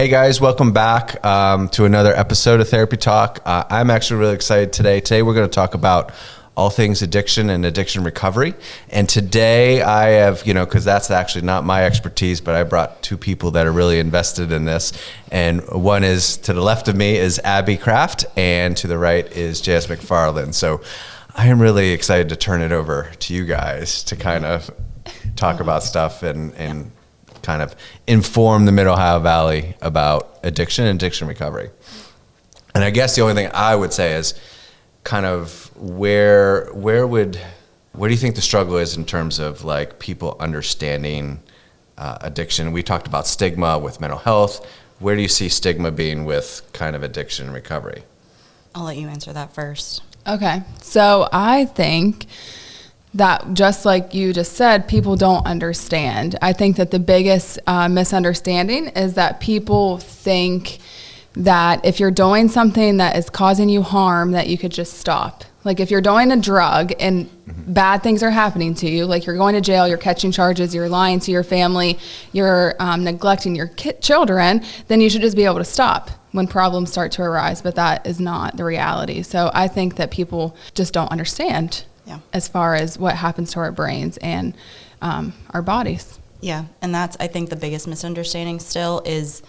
Hey guys, welcome back to another episode of Therapy Talk. I'm actually really excited today. Today we're going to talk about all things addiction and addiction recovery. And today I have, because that's actually not my expertise, but I brought two people that are really invested in this. And one is, to the left of me is Abby Kraft, and to the right is J.S. McFarland. So I am really excited to turn it over to you guys to kind of talk about stuff and kind of inform the Mid-Ohio Valley about addiction and addiction recovery. And I guess the only thing I would say is kind of where do you think the struggle is in terms of like people understanding addiction? We talked about stigma with mental health. Where do you see stigma being with kind of addiction and recovery? I'll let you answer that first. Okay. So I think that, just like you just said, people don't understand. I think that the biggest misunderstanding is that people think that if you're doing something that is causing you harm, that you could just stop. Like if you're doing a drug and bad things are happening to you, like you're going to jail, you're catching charges, you're lying to your family, you're neglecting your children, then you should just be able to stop when problems start to arise. But that is not the reality. So I think that people just don't understand as far as what happens to our brains and our bodies. Yeah, and that's, I think, the biggest misunderstanding still is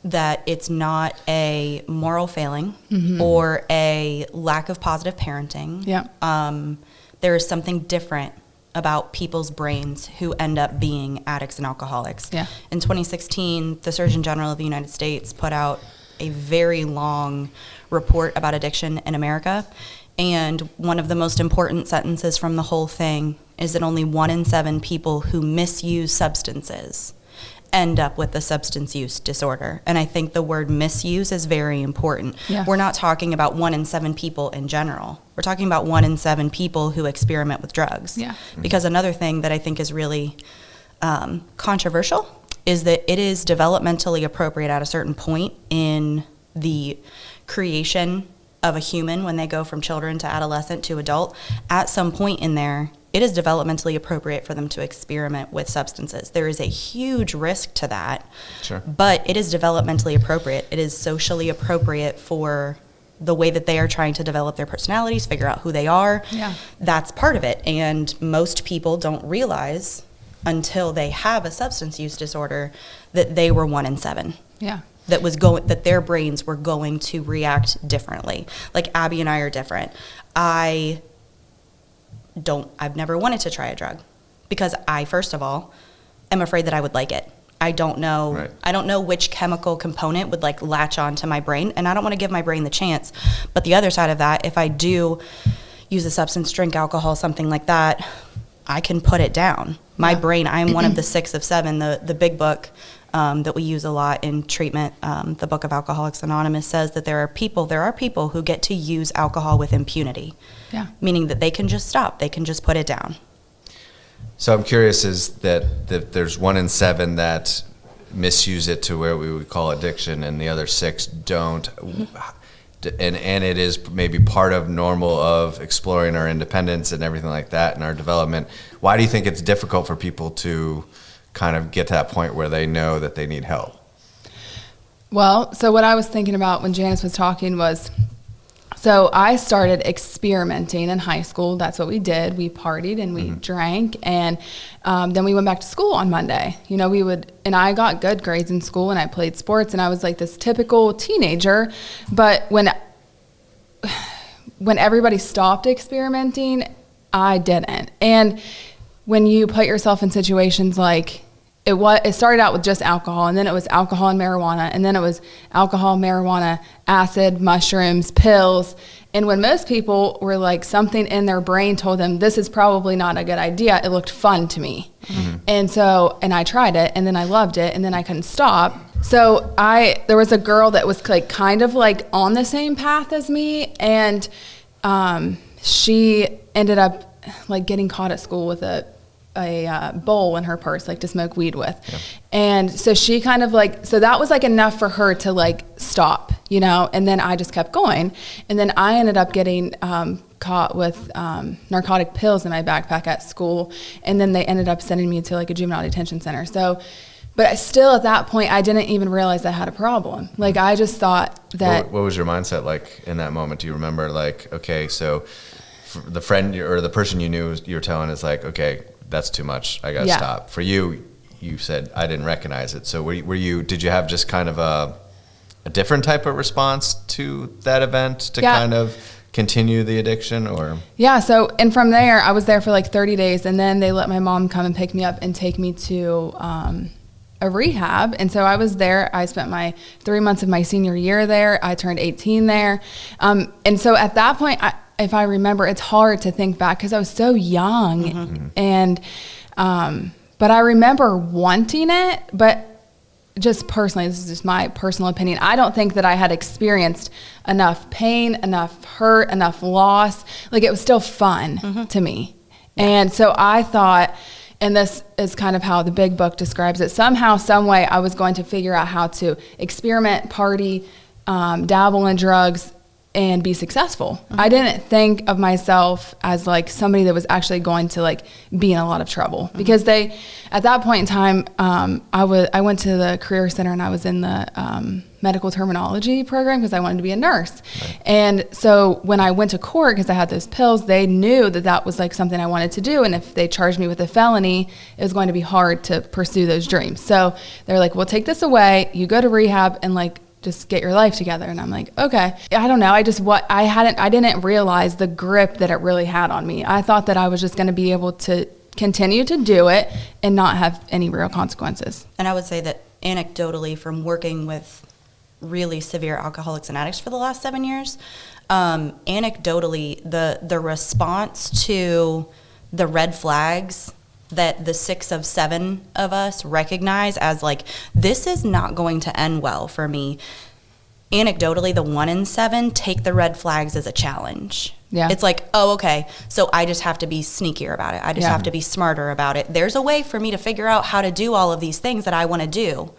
that it's not a moral failing or a lack of positive parenting. Yeah. There is something different about people's brains who end up being addicts and alcoholics. Yeah. In 2016, the Surgeon General of the United States put out a very long report about addiction in America. And one of the most important sentences from the whole thing is that only 1 in 7 people who misuse substances end up with a substance use disorder. And I think the word misuse is very important. Yeah. We're We're not talking about 1 in 7 people in general. We're talking about 1 in 7 people who experiment with drugs. Yeah. Because another thing that I think is really controversial is that it is developmentally appropriate at a certain point in the creation of a human when they go from children to adolescent to adult. At some point in there, it is developmentally appropriate for them to experiment with substances. There is a huge risk to that, Sure. but it is developmentally appropriate. It is socially appropriate for the way that they are trying to develop their personalities, figure out who they are. Yeah. That's part of it. And most people don't realize until they have a substance use disorder that they were 1 in 7. Yeah. That their brains were going to react differently. Like Abby and I are different. I've never wanted to try a drug because I, first of all, am afraid that I would like it. I don't know. Right. I don't know which chemical component would like latch onto my brain, and I don't want to give my brain the chance. But the other side of that, if I do use a substance, drink alcohol, something like that, I can put it down. My brain, I am one of the 6 of 7. The big book that we use a lot in treatment, the Book of Alcoholics Anonymous, says that there are people who get to use alcohol with impunity. Yeah. Meaning that they can just stop, they can just put it down. So I'm curious is that there's 1 in 7 that misuse it to where we would call addiction and the other 6 don't. And it is maybe part of normal of exploring our independence and everything like that and our development. Why do you think it's difficult for people to kind of get to that point where they know that they need help? Well, so what I was thinking about when Janice was talking was, so I started experimenting in high school. That's what we did. We partied and we drank, and then we went back to school on Monday. And I got good grades in school, and I played sports, and I was like this typical teenager. But when everybody stopped experimenting, I didn't. And when you put yourself in situations like, it started out with just alcohol, and then it was alcohol and marijuana, and then it was alcohol, marijuana, acid, mushrooms, pills. And when most people were like, something in their brain told them this is probably not a good idea, it looked fun to me. And I tried it, and then I loved it, and then I couldn't stop. So there was a girl that was like kind of like on the same path as me, and she ended up like getting caught at school with a bowl in her purse, like to smoke weed with. Yeah. And so she kind of like, so that was like enough for her to like stop, and then I just kept going. And then I ended up getting caught with narcotic pills in my backpack at school. And then they ended up sending me to like a juvenile detention center. So But still, at that point, I didn't even realize I had a problem. Like, I just thought that. What was your mindset like in that moment? Do you remember, like, okay, so the friend or the person you knew you were telling is like, okay, that's too much. I got to stop. For you, you said, I didn't recognize it. So did you have just kind of a different type of response to that event to kind of continue the addiction, or? Yeah. So, and from there, I was there for like 30 days, and then they let my mom come and pick me up and take me to a rehab. And so I was there. I spent my 3 months of my senior year there. I turned 18 there. And so at that point, if I remember, it's hard to think back because I was so young. Mm-hmm. And, but I remember wanting it, but just personally, this is just my personal opinion, I don't think that I had experienced enough pain, enough hurt, enough loss. Like, it was still fun to me. Yeah. And so I thought, and this is kind of how the big book describes it, somehow, some way I was going to figure out how to experiment, party, dabble in drugs, and be successful. I didn't think of myself as like somebody that was actually going to like be in a lot of trouble, because at that point in time, I went to the career center and I was in the medical terminology program because I wanted to be a nurse. Right. And so when I went to court, because I had those pills, they knew that was like something I wanted to do. And if they charged me with a felony, it was going to be hard to pursue those dreams. So they're like, well, take this away, you go to rehab and like, just get your life together. And I'm like, okay. I don't know. I didn't realize the grip that it really had on me. I thought that I was just going to be able to continue to do it and not have any real consequences. And I would say that anecdotally, from working with really severe alcoholics and addicts for the last 7 years, anecdotally, the response to the red flags that the 6 of 7 of us recognize as like, this is not going to end well for me. Anecdotally, the 1 in 7 take the red flags as a challenge. Yeah. It's like, oh, okay, so I just have to be sneakier about it. I just have to be smarter about it. There's a way for me to figure out how to do all of these things that I want to do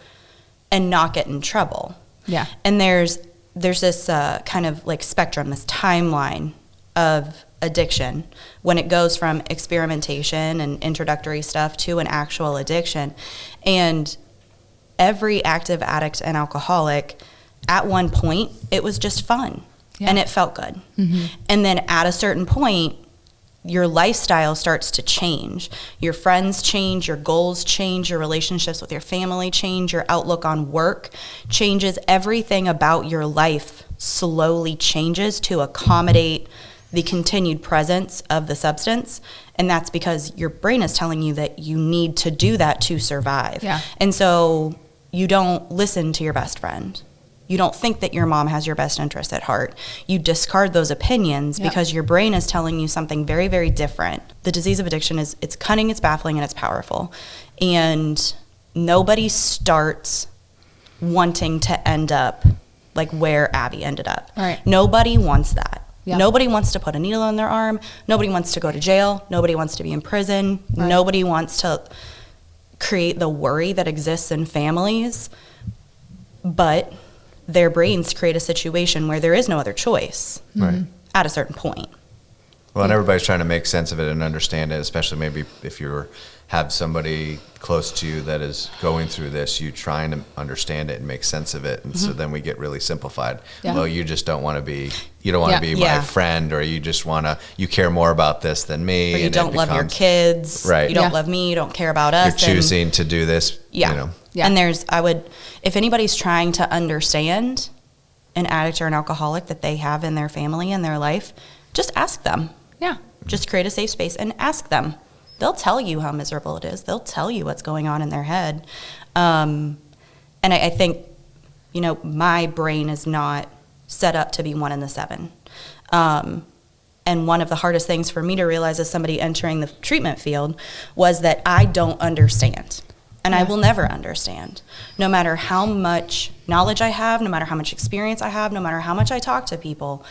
and not get in trouble. Yeah. And there's this kind of like spectrum, this timeline of addiction when it goes from experimentation and introductory stuff to an actual addiction. And every active addict and alcoholic, at one point, it was just fun and it felt good. Mm-hmm. And then at a certain point, your lifestyle starts to change. Your friends change, your goals change, your relationships with your family change, your outlook on work changes. Everything about your life slowly changes to accommodate the continued presence of the substance, and that's because your brain is telling you that you need to do that to survive. Yeah. And so you don't listen to your best friend. You don't think that your mom has your best interest at heart. You discard those opinions because your brain is telling you something very, very different. The disease of addiction it's cunning, it's baffling, and it's powerful. And nobody starts wanting to end up like where Abby ended up. Right. Nobody wants that. Yeah. Nobody wants to put a needle in their arm. Nobody wants to go to jail. Nobody wants to be in prison. Right. Nobody wants to create the worry that exists in families. But their brains create a situation where there is no other choice at a certain point. Well, and everybody's trying to make sense of it and understand it, especially maybe if you have somebody close to you that is going through this, you trying to understand it and make sense of it. And so then we get really simplified. Yeah. Well, you just don't want to be, my friend, or you just you care more about this than me. Or you don't love your kids. Right. You don't love me. You don't care about us. You're choosing to do this. Yeah. Yeah. And if anybody's trying to understand an addict or an alcoholic that they have in their family and their life, just ask them. Yeah. Just create a safe space and ask them. They'll tell you how miserable it is. They'll tell you what's going on in their head. And I think, my brain is not set up to be 1 in the 7. And one of the hardest things for me to realize as somebody entering the treatment field was that I don't understand. And I will never understand. No matter how much knowledge I have, no matter how much experience I have, no matter how much I talk to people,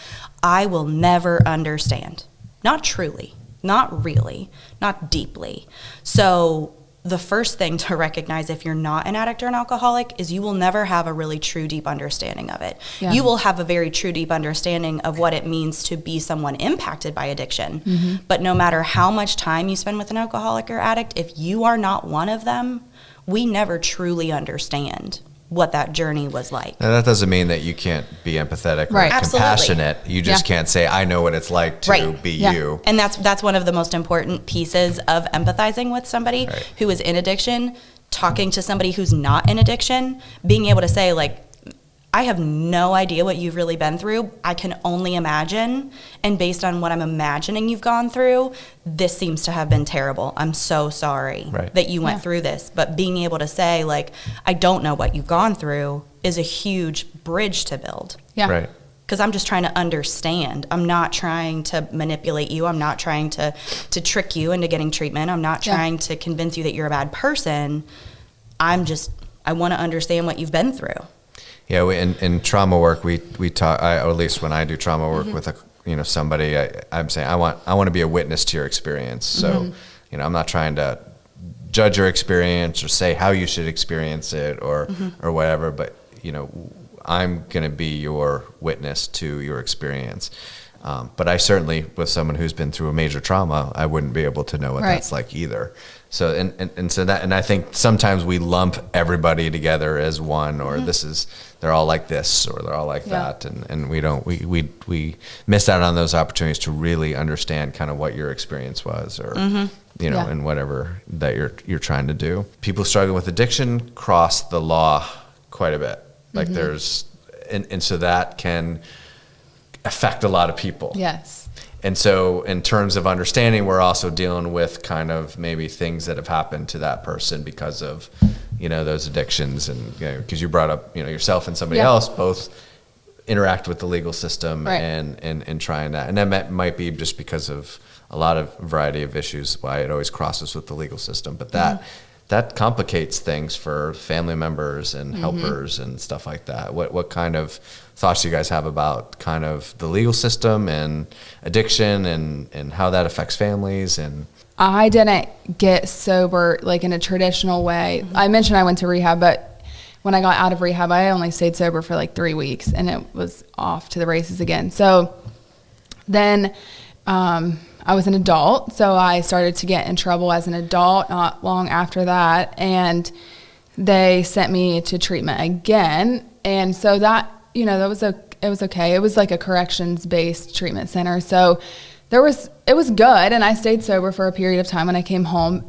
I will never understand. Not truly. Not really, not deeply. So the first thing to recognize if you're not an addict or an alcoholic is you will never have a really true, deep understanding of it. Yeah. You will have a very true, deep understanding of what it means to be someone impacted by addiction. Mm-hmm. But no matter how much time you spend with an alcoholic or addict, if you are not one of them, we never truly understand what that journey was like. And that doesn't mean that you can't be empathetic or Right. compassionate. You just Yeah. can't say, I know what it's like to Right. be Yeah. you. And that's one of the most important pieces of empathizing with somebody Right. who is in addiction, talking to somebody who's not in addiction, being able to say, like, I have no idea what you've really been through. I can only imagine. And based on what I'm imagining you've gone through, this seems to have been terrible. I'm so sorry Right. that you went Yeah. through this. But being able to say, like, I don't know what you've gone through is a huge bridge to build. Yeah. Right. Because I'm just trying to understand. I'm not trying to manipulate you. I'm not trying to trick you into getting treatment. I'm not Yeah. trying to convince you that you're a bad person. I want to understand what you've been through. Yeah, in trauma work, we talk. Or at least when I do trauma work with somebody, I'm saying I want to be a witness to your experience. So, I'm not trying to judge your experience or say how you should experience it or whatever. But I'm going to be your witness to your experience. But I certainly, with someone who's been through a major trauma, I wouldn't be able to know what Right. that's like either. So and I think sometimes we lump everybody together as one, or they're all like this, or they're all like Yeah. that, and we miss out on those opportunities to really understand kind of what your experience was, or Yeah. and whatever that you're trying to do. People struggling with addiction cross the law quite a bit. Like there's and so that can affect a lot of people. Yes. And so in terms of understanding, we're also dealing with kind of maybe things that have happened to that person because of, those addictions. And because you brought up, yourself and somebody Yeah. else both interact with the legal system Right. and trying that. And that might be just because of a lot of variety of issues why it always crosses with the legal system. But that complicates things for family members and helpers and stuff like that. What kind of thoughts do you guys have about kind of the legal system and addiction and how that affects families? And I didn't get sober like in a traditional way. I mentioned I went to rehab, but when I got out of rehab, I only stayed sober for like 3 weeks and it was off to the races again. So then I was an adult, so I started to get in trouble as an adult not long after that, and they sent me to treatment again. And so that, it was okay. It was like a corrections-based treatment center. So it was good, and I stayed sober for a period of time when I came home,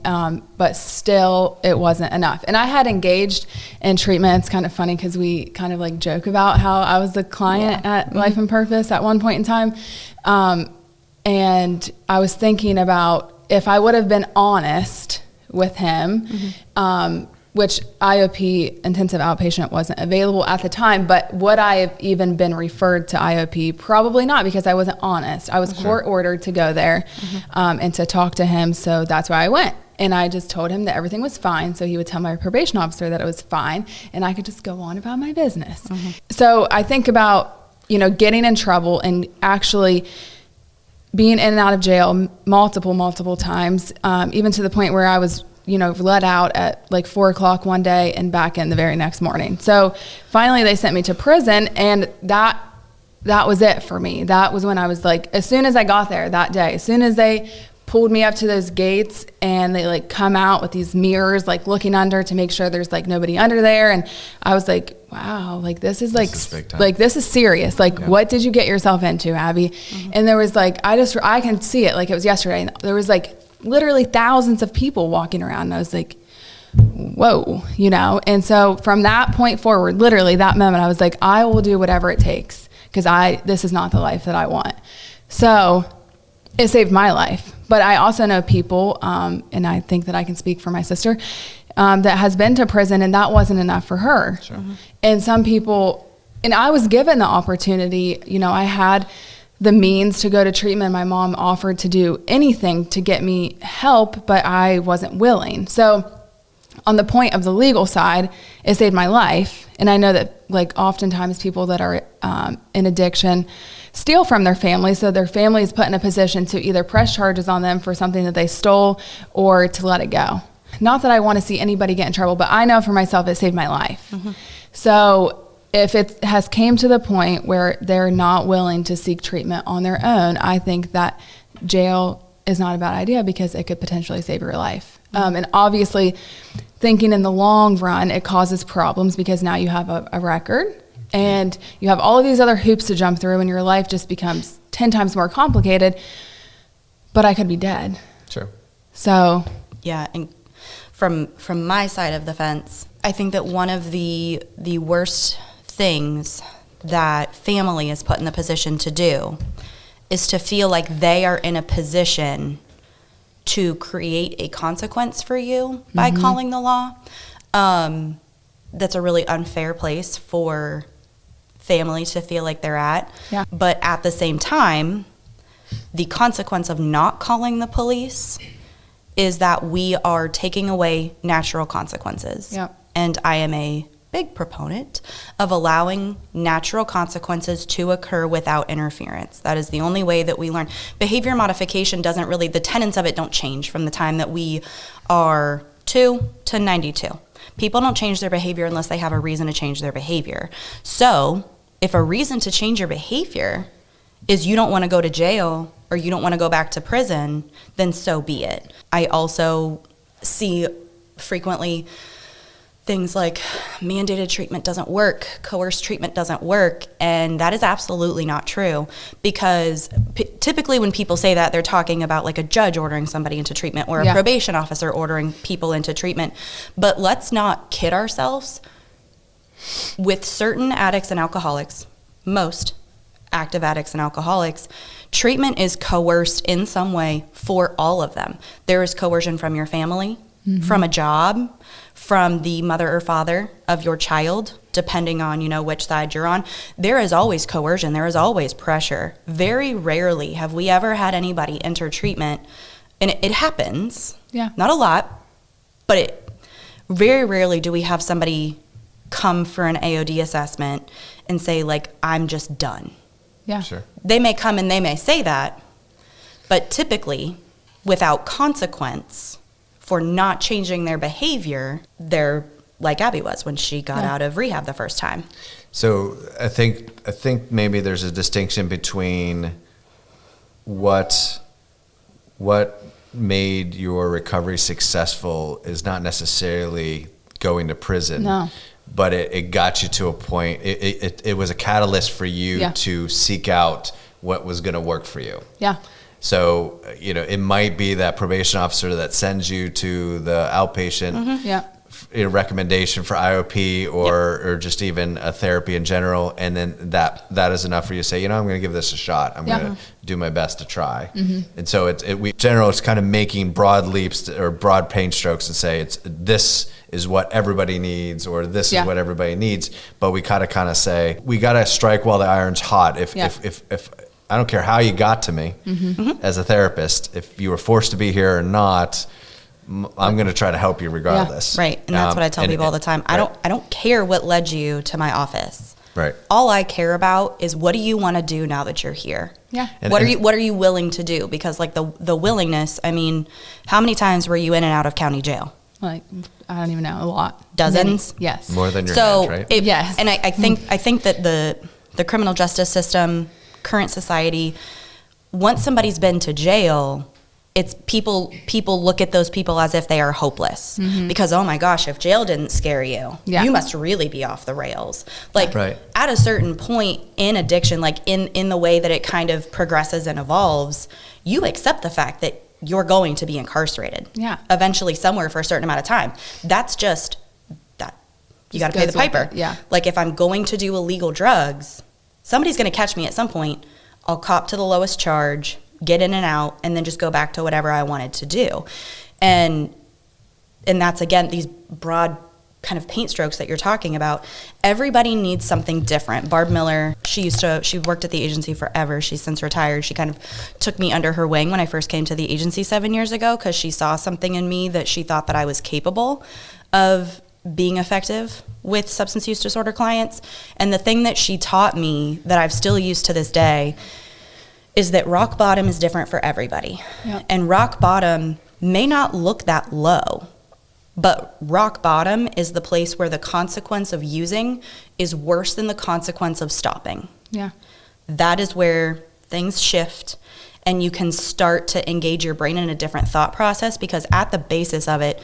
but still it wasn't enough. And I had engaged in treatment. It's kind of funny because we kind of like joke about how I was the client at Life and Purpose at one point in time. And I was thinking about if I would have been honest with him, which IOP, intensive outpatient, wasn't available at the time, but would I have even been referred to IOP? Probably not, because I wasn't honest. I was court ordered to go there and to talk to him, so that's why I went. And I just told him that everything was fine, so he would tell my probation officer that it was fine, and I could just go on about my business. So I think about, getting in trouble and actually being in and out of jail multiple times, even to the point where I was, let out at like 4:00 one day and back in the very next morning. So finally they sent me to prison, and that was it for me. That was when I was like, as soon as I got there that day, as soon as they pulled me up to those gates and they like come out with these mirrors, like looking under to make sure there's like nobody under there. And I was like, wow, like this is big time. Like this is serious. Like what did you get yourself into, Abby? And there was like, I can see it like it was yesterday. And there was like literally thousands of people walking around. And I was like, whoa, And so from that point forward, literally that moment, I was like, I will do whatever it takes because this is not the life that I want. So it saved my life. But I also know people, and I think that I can speak for my sister, that has been to prison, and that wasn't enough for her. Sure. And some people, and I was given the opportunity, I had the means to go to treatment. My mom offered to do anything to get me help, but I wasn't willing. So on the point of the legal side, it saved my life. And I know that like oftentimes people that are in addiction steal from their family, so their family is put in a position to either press charges on them for something that they stole or to let it go. Not that I want to see anybody get in trouble, but I know for myself it saved my life. So if it has came to the point where they're not willing to seek treatment on their own, I think that jail is not a bad idea because it could potentially save your life. And obviously, thinking in the long run, it causes problems because now you have a record and you have all of these other hoops to jump through and your life just becomes 10 times more complicated. But I could be dead. Sure. So. Yeah, and from my side of the fence, I think that one of the worst things that family is put in the position to do is to feel like they are in a position to create a consequence for you by calling the law. That's a really unfair place for family to feel like they're at. Yeah. But at the same time, the consequence of not calling the police is that we are taking away natural consequences. Yep. And I am a big proponent of allowing natural consequences to occur without interference. That is the only way that we learn. Behavior modification doesn't really, the tenets of it don't change from the time that we are 2 to 92. People don't change their behavior unless they have a reason to change their behavior. So if a reason to change your behavior is you don't want to go to jail or you don't want to go back to prison, then so be it. I also see frequently things like mandated treatment doesn't work, coerced treatment doesn't work, and that is absolutely not true because typically when people say that, they're talking about like a judge ordering somebody into treatment or a probation officer ordering people into treatment. But let's not kid ourselves. With certain addicts and alcoholics, most active addicts and alcoholics, treatment is coerced in some way for all of them. There is coercion from your family, from a job, from the mother or father of your child, depending on, which side you're on. There is always coercion. There is always pressure. Very rarely have we ever had anybody enter treatment, and it happens. Yeah. Not a lot, but very rarely do we have somebody come for an AOD assessment and say, like, I'm just done. Yeah. Sure. They may come and they may say that, but typically, without consequence for not changing their behavior, they're like Abby was when she got out of rehab the first time. So I think maybe there's a distinction between what made your recovery successful is not necessarily going to prison. No. But it got you to a point. It was a catalyst for you to seek out what was going to work for you. Yeah. So, it might be that probation officer that sends you to the outpatient recommendation for IOP or just even a therapy in general. And then that is enough for you to say, I'm going to give this a shot. I'm going to do my best to try. And so it's kind of making broad leaps or broad paint strokes and say this is what everybody needs or this is what everybody needs. But we kind of say, we got to strike while the iron's hot. If I don't care how you got to me as a therapist, if you were forced to be here or not, I'm going to try to help you regardless. Yeah, right. And that's what I tell people all the time. Right. I don't care what led you to my office. Right. All I care about is what do you want to do now that you're here? Yeah. What are you willing to do? Because like the willingness, I mean, how many times were you in and out of county jail? Like, I don't even know, a lot. Dozens? Many. Yes. More than your hands, right? Yes. And I think that the criminal justice system, current society, once somebody's been to jail, it's people look at those people as if they are hopeless because, oh my gosh, if jail didn't scare you, you must really be off the rails. Like at a certain point in addiction, like in the way that it kind of progresses and evolves, you accept the fact that you're going to be incarcerated eventually somewhere for a certain amount of time. That's just that you got to pay the piper. Yeah. Like if I'm going to do illegal drugs, somebody's going to catch me at some point. I'll cop to the lowest charge, get in and out, and then just go back to whatever I wanted to do. And that's, again, these broad kind of paint strokes that you're talking about. Everybody needs something different. Barb Miller, she worked at the agency forever. She's since retired. She kind of took me under her wing when I first came to the agency 7 years ago because she saw something in me that she thought that I was capable of being effective with substance use disorder clients. And the thing that she taught me that I've still used to this day is that rock bottom is different for everybody. Yep. And rock bottom may not look that low, but rock bottom is the place where the consequence of using is worse than the consequence of stopping. Yeah. That is where things shift and you can start to engage your brain in a different thought process, because at the basis of it,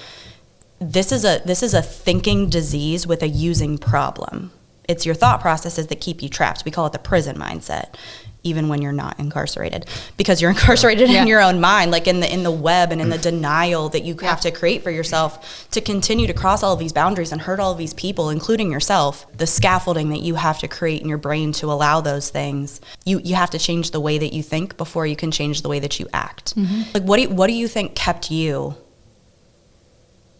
this is a thinking disease with a using problem. It's your thought processes that keep you trapped. We call it the prison mindset, even when you're not incarcerated, because you're incarcerated in your own mind, like in the web and in the denial that you have to create for yourself to continue to cross all of these boundaries and hurt all of these people, including yourself. The scaffolding that you have to create in your brain to allow those things, you have to change the way that you think before you can change the way that you act. Like, what do you think kept you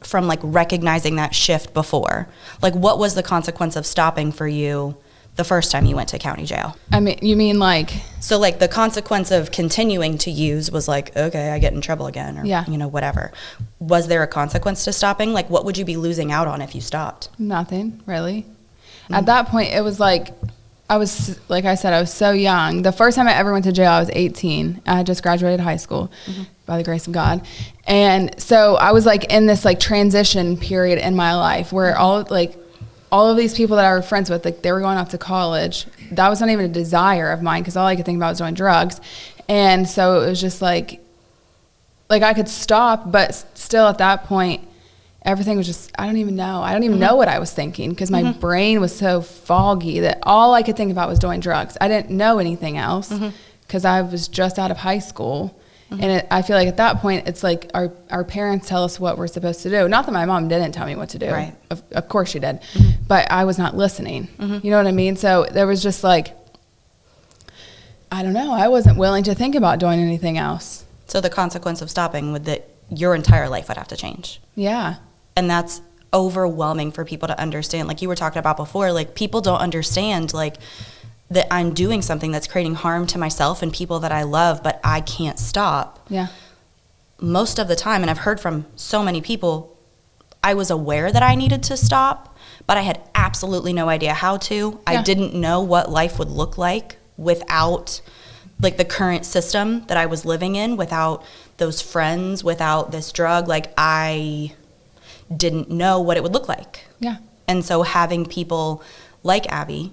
from like recognizing that shift before? Like, what was the consequence of stopping for you the first time you went to county jail? I mean, you mean like... So like the consequence of continuing to use was like, okay, I get in trouble again, or, you know, whatever. Was there a consequence to stopping? Like, what would you be losing out on if you stopped? Nothing, really. At that point, it was like, like I said, I was so young. The first time I ever went to jail, I was 18. I had just graduated high school, by the grace of God. And so I was like in this like transition period in my life where all of these people that I were friends with, like they were going off to college. That was not even a desire of mine, because all I could think about was doing drugs. And so it was just like I could stop, but still at that point, everything was just, I don't even know what I was thinking, because my brain was so foggy that all I could think about was doing drugs. I didn't know anything else, because I was just out of high school. And I feel like at that point, it's like our parents tell us what we're supposed to do. Not that my mom didn't tell me what to do. Right. Of course she did. But I was not listening. You know what I mean? So there was just like, I don't know. I wasn't willing to think about doing anything else. So the consequence of stopping would that your entire life would have to change. Yeah. And that's overwhelming for people to understand. Like you were talking about before, like people don't understand like that I'm doing something that's creating harm to myself and people that I love, but I can't stop. Yeah. Most of the time, and I've heard from so many people, I was aware that I needed to stop, but I had absolutely no idea how to. I didn't know what life would look like without like the current system that I was living in, without those friends, without this drug. Like I didn't know what it would look like. Yeah. And so having people like Abby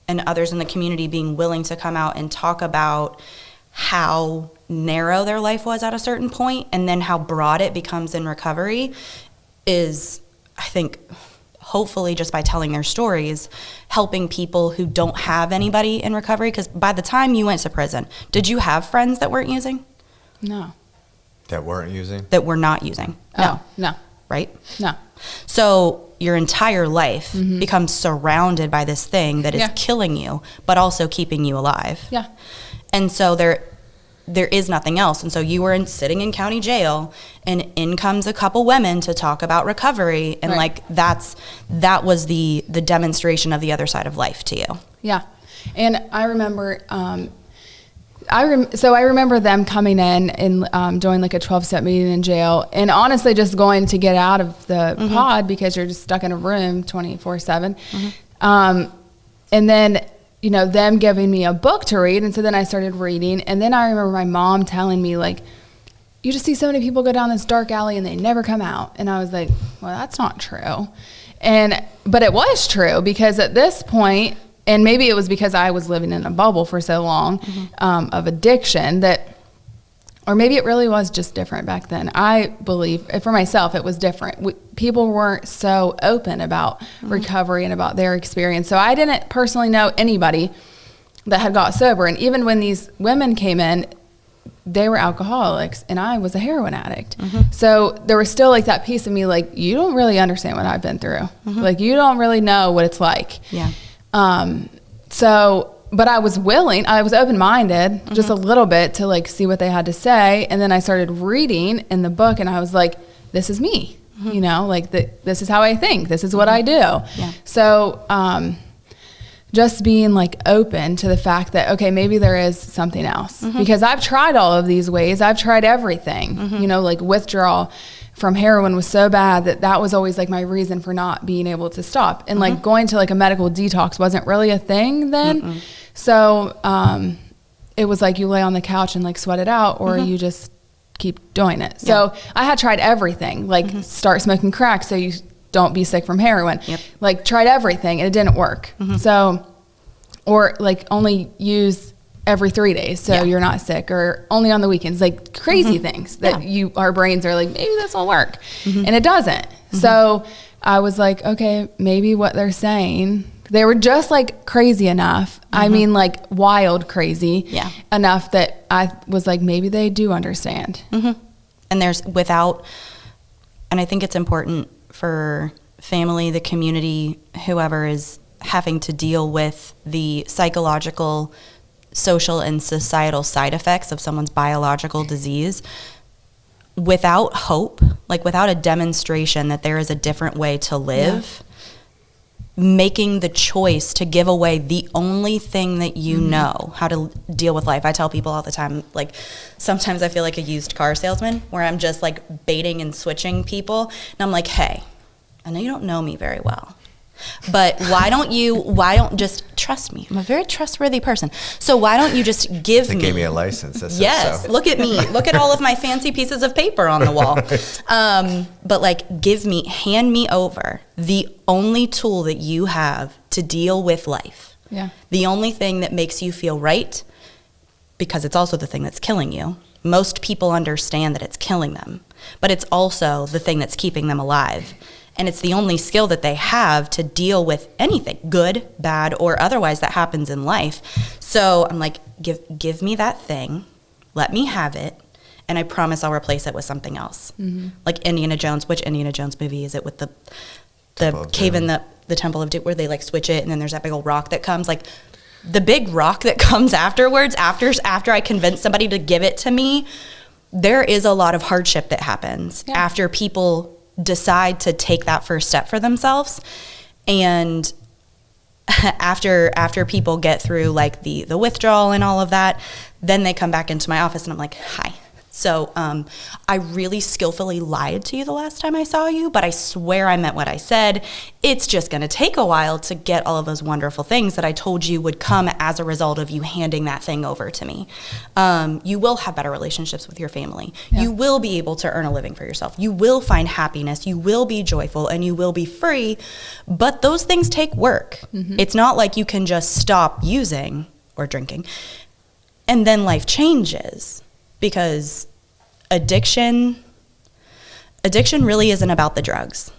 and others in the community being willing to come out and talk about how narrow their life was at a certain point and then how broad it becomes in recovery is, I think, hopefully just by telling their stories, helping people who don't have anybody in recovery. Because by the time you went to prison, did you have friends that weren't using? No. That weren't using? That were not using? Oh, no. Right? No. So your entire life becomes surrounded by this thing that is killing you, but also keeping you alive. Yeah. And so there is nothing else. And so you were sitting in county jail, and in comes a couple women to talk about recovery, and like that was the demonstration of the other side of life to you. Yeah. And I remember I remember them coming in and doing like a 12-step meeting in jail, and honestly just going to get out of the pod because you're just stuck in a room 24/7. And then, you know, them giving me a book to read, and so then I started reading, and then I remember my mom telling me, like, you just see so many people go down this dark alley and they never come out. And I was like, well, that's not true. But it was true, because at this point, and maybe it was because I was living in a bubble for so long of addiction or maybe it really was just different back then. I believe, for myself, it was different. People weren't so open about recovery and about their experience. So I didn't personally know anybody that had got sober. And even when these women came in, they were alcoholics and I was a heroin addict. So there was still like that piece of me, like, you don't really understand what I've been through. Like, you don't really know what it's like. Yeah. But I was willing, I was open-minded just a little bit to like see what they had to say. And then I started reading in the book and I was like, this is me, you know, like this is how I think. This is what I do. Yeah. So, just being like open to the fact that, okay, maybe there is something else, because I've tried all of these ways. I've tried everything, you know, like withdrawal from heroin was so bad that was always like my reason for not being able to stop. And like going to like a medical detox wasn't really a thing then. So, it was like you lay on the couch and like sweat it out, or you just keep doing it. So I had tried everything, like start smoking crack so you don't be sick from heroin. Like tried everything and it didn't work. So, or like only use every 3 days so you're not sick, or only on the weekends, like crazy things that our brains are like, maybe this will work. And it doesn't. So I was like, okay, maybe what they're saying, they were just like crazy enough. I mean, like wild crazy enough that I was like, maybe they do understand. And and I think it's important for family, the community, whoever is having to deal with the psychological, social, and societal side effects of someone's biological disease, without hope, like without a demonstration that there is a different way to live, making the choice to give away the only thing that you know how to deal with life. I tell people all the time, like, sometimes I feel like a used car salesman where I'm just like baiting and switching people. And I'm like, hey, I know you don't know me very well, but why don't just trust me? I'm a very trustworthy person. So why don't you just give They me. gave me a license. Yes, look at me. Look at all of my fancy pieces of paper on the wall. But like, hand me over the only tool that you have to deal with life. Yeah. The only thing that makes you feel right, because it's also the thing that's killing you. Most people understand that it's killing them, but it's also the thing that's keeping them alive. And it's the only skill that they have to deal with anything, good, bad, or otherwise, that happens in life. So I'm like, give me that thing, let me have it, and I promise I'll replace it with something else. Like Indiana Jones. Which Indiana Jones movie is it with the cave in the Temple of Doom, where they like switch it, and then there's that big old rock that comes? Like, the big rock that comes afterwards, after I convince somebody to give it to me, there is a lot of hardship that happens after people decide to take that first step for themselves. And after people get through like the withdrawal and all of that, then they come back into my office and I'm like, hi. So I really skillfully lied to you the last time I saw you, but I swear I meant what I said. It's just going to take a while to get all of those wonderful things that I told you would come as a result of you handing that thing over to me. You will have better relationships with your family. Yeah. You will be able to earn a living for yourself. You will find happiness. You will be joyful, and you will be free. But those things take work. It's not like you can just stop using or drinking and then life changes. Because addiction really isn't about the drugs.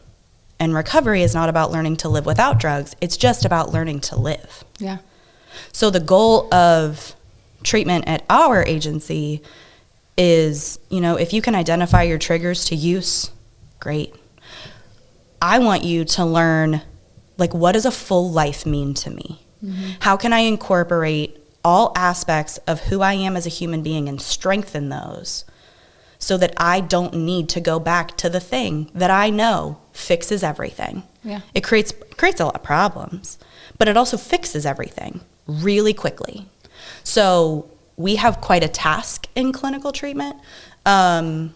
And recovery is not about learning to live without drugs. It's just about learning to live. Yeah. So the goal of treatment at our agency is, if you can identify your triggers to use, great. I want you to learn, like, what does a full life mean to me? How can I incorporate all aspects of who I am as a human being and strengthen those so that I don't need to go back to the thing that I know fixes everything. Yeah. It creates a lot of problems, but it also fixes everything really quickly. So we have quite a task in clinical treatment. And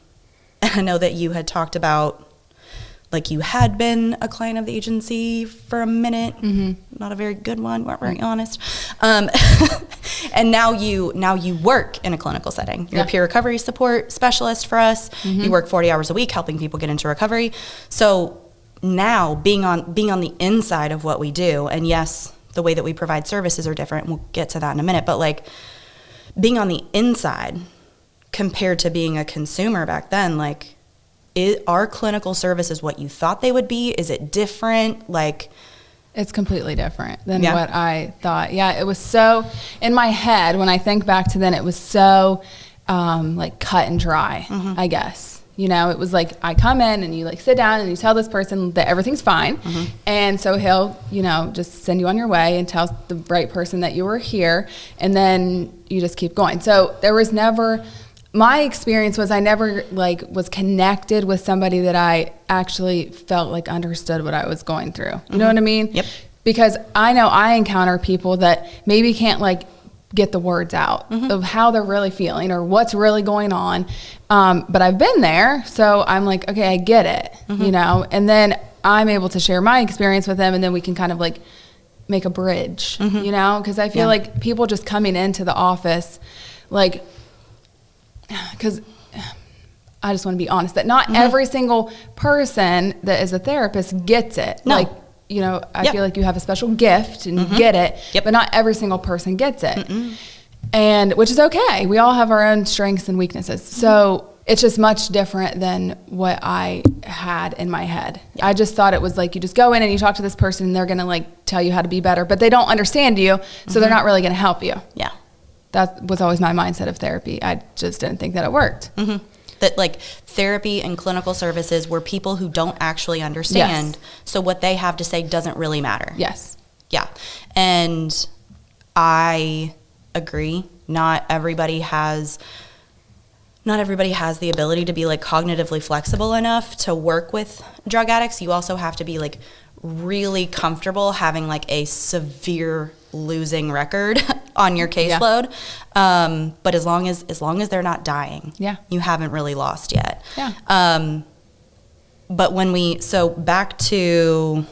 I know that you had talked about, like, you had been a client of the agency for a minute, not a very good one, weren't very honest. And now you work in a clinical setting. You're a peer recovery support specialist for us. You work 40 hours a week helping people get into recovery. So now being on the inside of what we do, and yes, the way that we provide services are different. We'll get to that in a minute. But like, being on the inside compared to being a consumer back then, like, are clinical services what you thought they would be? Is it different? Like, it's completely different than what I thought. Yeah, it was so, in my head, when I think back to then, it was so like cut and dry, I guess. It was like, I come in and you like sit down and you tell this person that everything's fine. And so he'll, just send you on your way and tell the right person that you were here. And then you just keep going. So there was never, my experience was I never like was connected with somebody that I actually felt like understood what I was going through. You know what I mean? Yep. Because I know I encounter people that maybe can't like get the words out of how they're really feeling or what's really going on. But I've been there, so I'm like, okay, I get it, and then I'm able to share my experience with them, and then we can kind of like make a bridge, because I feel like people just coming into the office, like, because I just want to be honest that not every single person that is a therapist gets it. No. Like, I feel like you have a special gift and you get it, but not every single person gets it. and which is okay. We all have our own strengths and weaknesses. So it's just much different than what I had in my head. I just thought it was like you just go in and you talk to this person and they're going to like tell you how to be better, but they don't understand you, so they're not really going to help you. Yeah. That was always my mindset of therapy. I just didn't think that it worked. That like therapy and clinical services were people who don't actually understand. Yes. So what they have to say doesn't really matter. Yes. Yeah. And I agree. Not everybody has the ability to be like cognitively flexible enough to work with drug addicts. You also have to be like really comfortable having like a severe losing record on your caseload. But as long as they're not dying, you haven't really lost yet. But so back to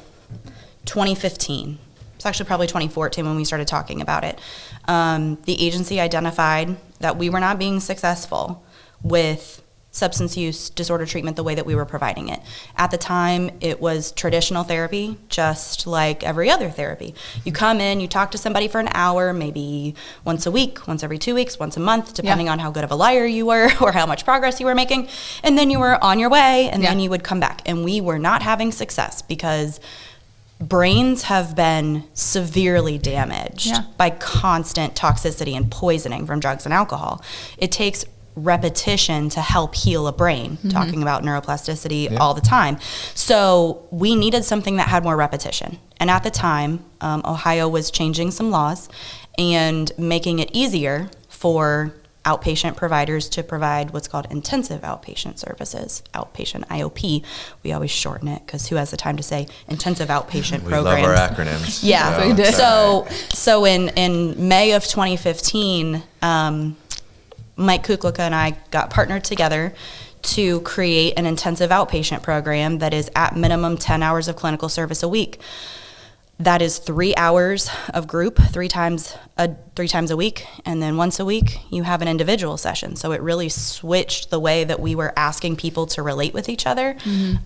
2015, it's actually probably 2014 when we started talking about it. The agency identified that we were not being successful with substance use disorder treatment the way that we were providing it. At the time, it was traditional therapy, just like every other therapy. You come in, you talk to somebody for an hour, maybe once a week, once every 2 weeks, once a month, depending on how good of a liar you were or how much progress you were making. And then you were on your way, and then you would come back. And we were not having success because brains have been severely damaged by constant toxicity and poisoning from drugs and alcohol. It takes repetition to help heal a brain, talking about neuroplasticity all the time. So we needed something that had more repetition. And at the time, Ohio was changing some laws and making it easier for outpatient providers to provide what's called intensive outpatient services, outpatient IOP. We always shorten it because who has the time to say intensive outpatient programs? We love our acronyms. Yeah. So in May of 2015, Mike Kuklika and I got partnered together to create an intensive outpatient program that is at minimum 10 hours of clinical service a week. That is 3 hours of group, three times a week, and then once a week you have an individual session. So it really switched the way that we were asking people to relate with each other.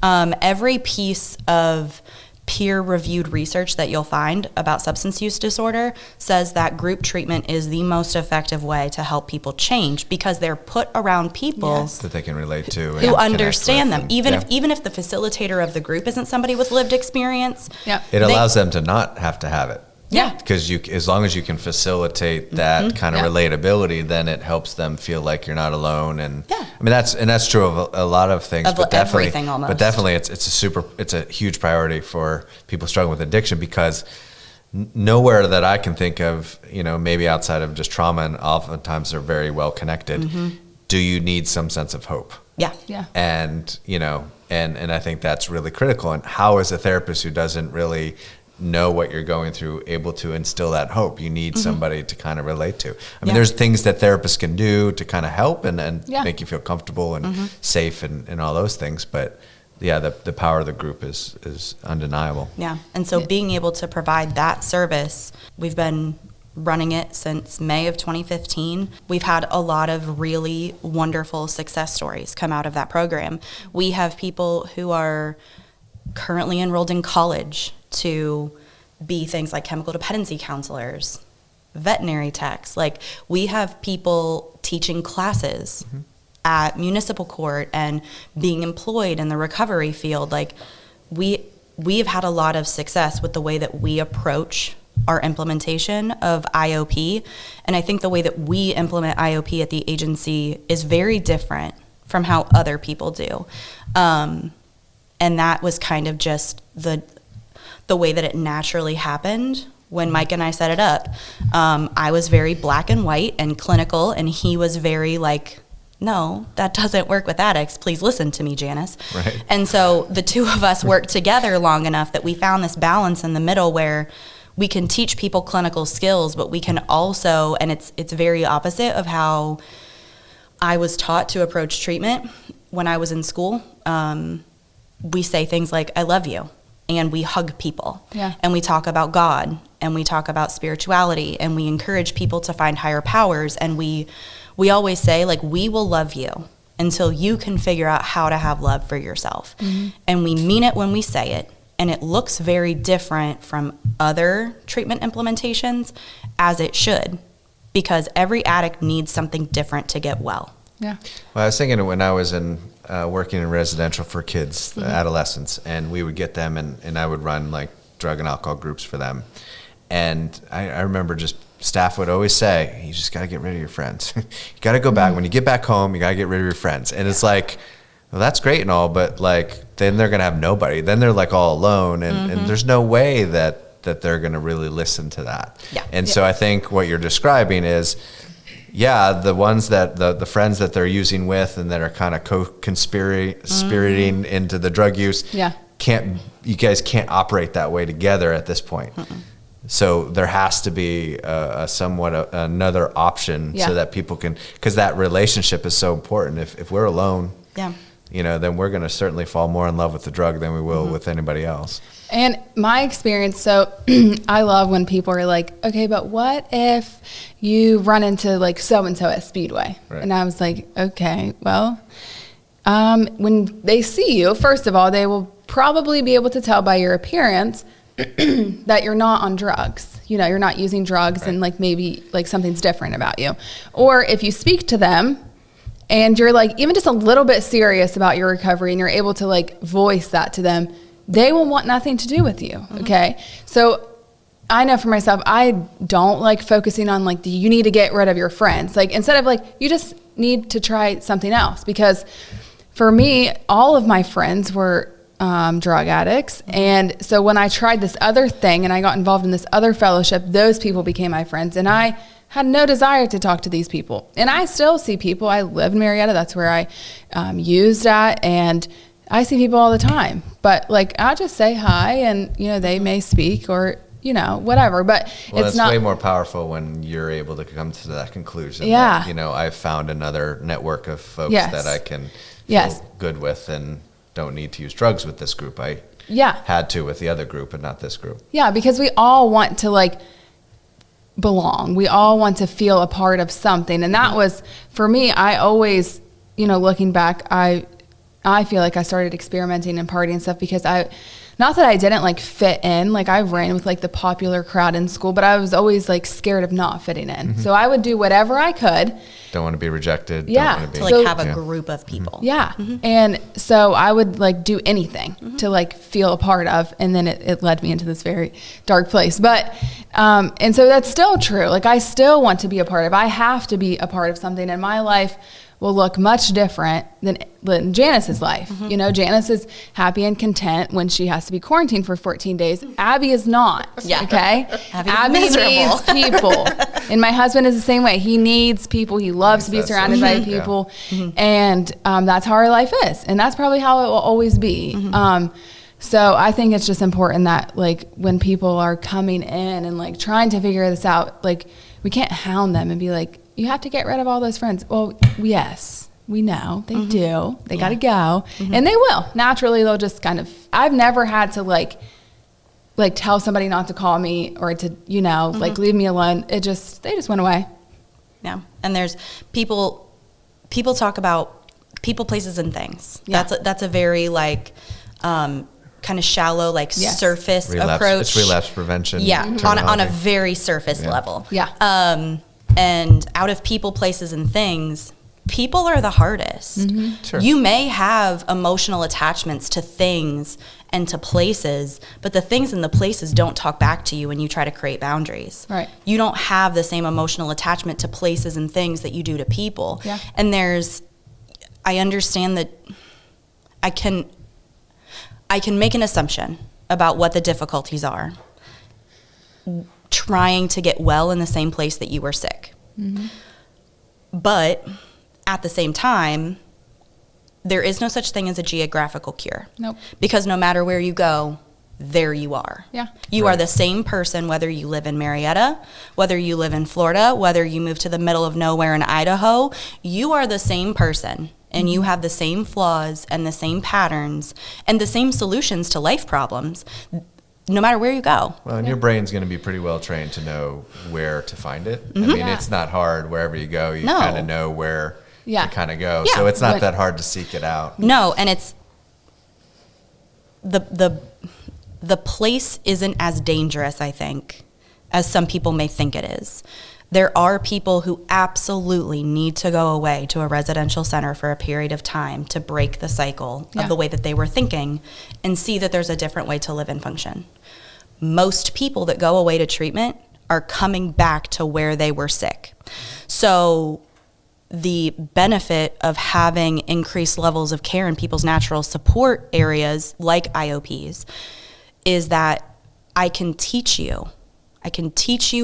Every piece of peer-reviewed research that you'll find about substance use disorder says that group treatment is the most effective way to help people change because they're put around people that they can relate to who understand them. Even if the facilitator of the group isn't somebody with lived experience, it allows them to not have to have it. Yeah. Because as long as you can facilitate that kind of relatability, then it helps them feel like you're not alone. And I mean, that's true of a lot of things, but definitely, everything almost. But definitely it's a huge priority for people struggling with addiction because nowhere that I can think of, maybe outside of just trauma, and oftentimes they're very well connected, do you need some sense of hope? Yeah. And, and I think that's really critical. And how is a therapist who doesn't really know what you're going through able to instill that hope? You need somebody to kind of relate to. I mean, there's things that therapists can do to kind of help and make you feel comfortable and safe and all those things. But the power of the group is undeniable. Yeah. And so being able to provide that service, we've been running it since May of 2015. We've had a lot of really wonderful success stories come out of that program. We have people who are currently enrolled in college to be things like chemical dependency counselors, veterinary techs. Like, we have people teaching classes at municipal court and being employed in the recovery field. Like, we've had a lot of success with the way that we approach our implementation of IOP. And I think the way that we implement IOP at the agency is very different from how other people do. And that was kind of just the way that it naturally happened when Mike and I set it up. I was very black and white and clinical, and he was very like, no, that doesn't work with addicts. Please listen to me, Janice. Right. And so the two of us worked together long enough that we found this balance in the middle where we can teach people clinical skills, but we can also, and it's very opposite of how I was taught to approach treatment when I was in school. We say things like, I love you. And we hug people, and we talk about God, and we talk about spirituality, and we encourage people to find higher powers. And we always say, like, we will love you until you can figure out how to have love for yourself. And we mean it when we say it, and it looks very different from other treatment implementations, as it should, because every addict needs something different to get well. Yeah. Well, I was thinking when I was working in residential for kids, adolescents, and we would get them, and I would run like drug and alcohol groups for them. And I remember just staff would always say, you just got to get rid of your friends. You got to go back. When you get back home, you got to get rid of your friends. And it's like, well, that's great and all, but like, then they're going to have nobody. Then they're like all alone. And there's no way that they're going to really listen to that. Yeah. And so I think what you're describing is, the ones that the friends that they're using with and that are kind of co-conspirating into the drug use, you guys can't operate that way together at this point. So there has to be another option so that people can, because that relationship is so important. If we're alone, then we're going to certainly fall more in love with the drug than we will with anybody else. And my experience, so I love when people are like, okay, but what if you run into like so-and-so at Speedway? Right. And I was like, okay, well, when they see you, first of all, they will probably be able to tell by your appearance that you're not on drugs. You know, you're not using drugs and like maybe like something's different about you. Or if you speak to them and you're like even just a little bit serious about your recovery and you're able to like voice that to them, they will want nothing to do with you. Okay. So I know for myself, I don't like focusing on like, you need to get rid of your friends. Like instead of like, you just need to try something else. Because for me, all of my friends were drug addicts. And so when I tried this other thing and I got involved in this other fellowship, those people became my friends. And I had no desire to talk to these people. And I still see people. I live in Marietta. That's where I used at. And I see people all the time. But like, I'll just say hi and, they may speak or, whatever. But it's not way more powerful when you're able to come to that conclusion. Yeah. That, I've found another network of folks that I can feel good with and don't need to use drugs with this group. I had to with the other group and not this group. Yeah, because we all want to like belong. We all want to feel a part of something. And that was, for me, I always, looking back, I feel like I started experimenting and partying and stuff because not that I didn't like fit in, like I ran with like the popular crowd in school, but I was always like scared of not fitting in. So I would do whatever I could. Don't want to be rejected. Yeah. Don't want to be, to like have a group of people. Yeah. And so I would like do anything to like feel a part of. And then it led me into this very dark place. But, and so that's still true. Like I still want to be a part of, I have to be a part of something in my life will look much different than Janice's life. Janice is happy and content when she has to be quarantined for 14 days. Abby is not. Yeah. Okay? Abby miserable. needs people. And my husband is the same way. He needs people. He loves to be surrounded by people. And that's how our life is. And that's probably how it will always be. So I think it's just important that like when people are coming in and like trying to figure this out, like we can't hound them and be like, you have to get rid of all those friends. Well, yes, we know they do. They got to go. And they will. Naturally, they'll just kind of, I've never had to like tell somebody not to call me or to, like leave me alone. They just went away. Yeah. And there's people talk about people, places, and things. Yeah. That's a very like, kind of shallow, like surface approach. It's relapse prevention. Yeah. On a very surface level. Yeah. And out of people, places, and things, people are the hardest. Sure. You may have emotional attachments to things and to places, but the things and the places don't talk back to you when you try to create boundaries. Right. You don't have the same emotional attachment to places and things that you do to people. Yeah. And I understand that I can make an assumption about what the difficulties are trying to get well in the same place that you were sick. But at the same time, there is no such thing as a geographical cure. Nope. Because no matter where you go, there you are. Yeah. You are the same person whether you live in Marietta, whether you live in Florida, whether you move to the middle of nowhere in Idaho. You are the same person. And you have the same flaws and the same patterns and the same solutions to life problems, no matter where you go. Well, and your brain's going to be pretty well trained to know where to find it. I mean, it's not hard wherever you go. You kind of know where to kind of go. So it's not that hard to seek it out. No, and it's the place isn't as dangerous, I think, as some people may think it is. There are people who absolutely need to go away to a residential center for a period of time to break the cycle of the way that they were thinking and see that there's a different way to live and function. Most people that go away to treatment are coming back to where they were sick. So the benefit of having increased levels of care in people's natural support areas like IOPs is that I can teach you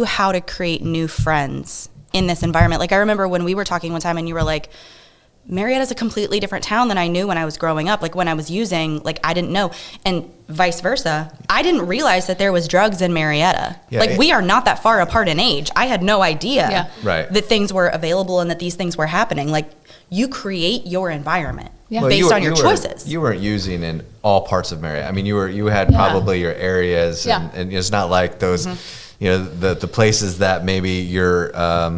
how to create new friends in this environment. Like I remember when we were talking one time and you were like, Marietta's a completely different town than I knew when I was growing up. Like when I was using, like I didn't know, and vice versa. I didn't realize that there was drugs in Marietta. We are not that far apart in age. I had no idea that things were available and that these things were happening. Like you create your environment based on your choices. You weren't using in all parts of Marietta. I mean, you had probably your areas, and it's not like those. You know, the places that maybe you're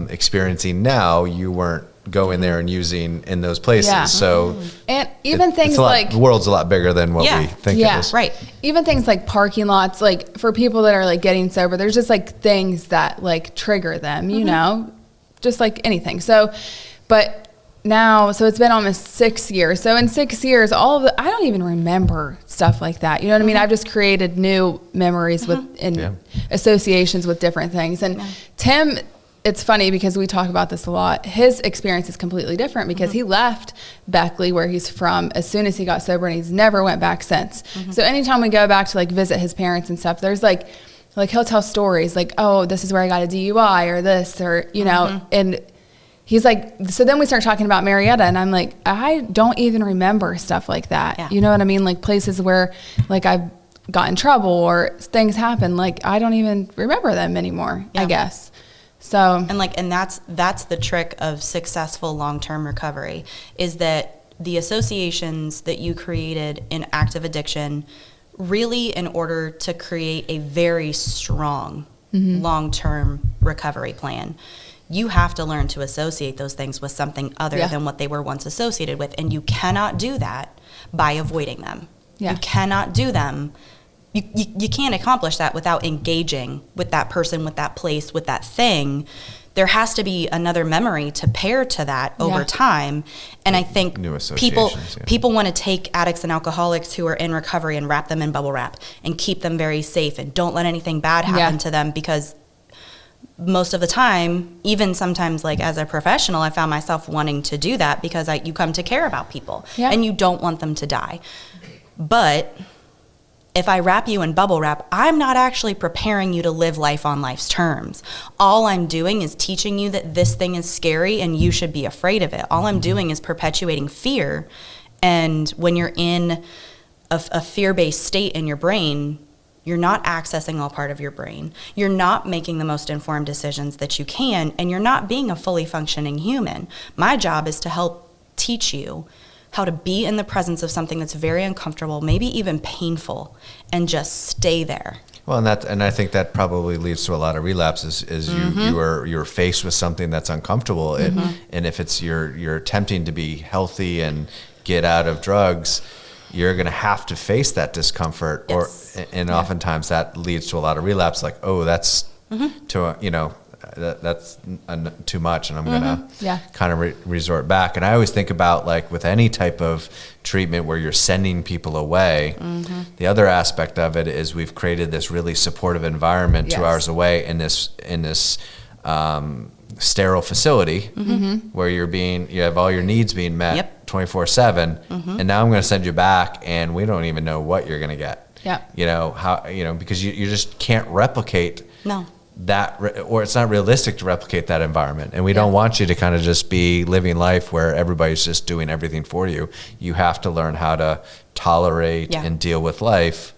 experiencing now, you weren't going there and using in those places. So and even things like the world's a lot bigger than what we think it is. Right. Even things like parking lots, like for people that are like getting sober, there's just like things that like trigger them, you know, just like anything. So, but now, so it's been almost 6 years. So in 6 years, I don't even remember stuff like that. You know what I mean? I've just created new memories with associations with different things. And Tim, it's funny because we talk about this a lot. His experience is completely different because he left Beckley, where he's from, as soon as he got sober, and he's never went back since. So anytime we go back to like visit his parents and stuff, there's like he'll tell stories like, oh, this is where I got a DUI or this, or, you know, and he's like, so then we start talking about Marietta, and I'm like, I don't even remember stuff like that. Yeah. You know what I mean? Like places where like I've got in trouble or things happen, like I don't even remember them anymore, I guess. So and that's the trick of successful long-term recovery, is that the associations that you created in active addiction really in order to create a very strong long-term recovery plan. You have to learn to associate those things with something other than what they were once associated with. And you cannot do that by avoiding them. Yeah. You cannot do them. You can't accomplish that without engaging with that person, with that place, with that thing. There has to be another memory to pair to that over time. And I think people want to take addicts and alcoholics who are in recovery and wrap them in bubble wrap and keep them very safe and don't let anything bad happen to them, because most of the time, even sometimes like as a professional, I found myself wanting to do that because you come to care about people and you don't want them to die. But if I wrap you in bubble wrap, I'm not actually preparing you to live life on life's terms. All I'm doing is teaching you that this thing is scary and you should be afraid of it. All I'm doing is perpetuating fear. And when you're in a fear-based state in your brain, you're not accessing all part of your brain. You're not making the most informed decisions that you can, and you're not being a fully functioning human. My job is to help teach you how to be in the presence of something that's very uncomfortable, maybe even painful, and just stay there. Well, and I think that probably leads to a lot of relapses. Is you're faced with something that's uncomfortable, and if it's you're attempting to be healthy and get out of drugs, you're going to have to face that discomfort, and oftentimes that leads to a lot of relapse. Like, oh, that's that's too much, and I'm going to kind of resort back. And I always think about, like, with any type of treatment where you're sending people away, the other aspect of it is we've created this really supportive environment 2 hours away in this sterile facility where you have all your needs being met 24/7, and now I'm going to send you back, and we don't even know what you're going to get. Because you just can't replicate that, or it's not realistic to replicate that environment. And we don't want you to kind of just be living life where everybody's just doing everything for you. You have to learn how to tolerate and deal with life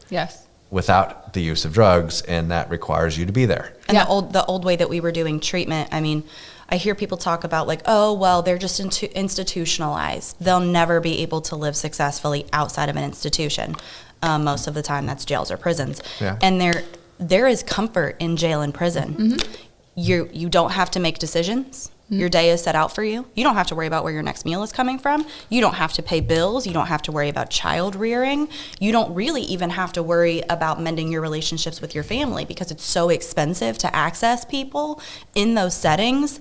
without the use of drugs, and that requires you to be there. And the old way that we were doing treatment, I mean, I hear people talk about like, oh, well, they're just institutionalized. They'll never be able to live successfully outside of an institution. Most of the time that's jails or prisons. And there is comfort in jail and prison. You don't have to make decisions. Your day is set out for you. You don't have to worry about where your next meal is coming from. You don't have to pay bills. You don't have to worry about child rearing. You don't really even have to worry about mending your relationships with your family because it's so expensive to access people in those settings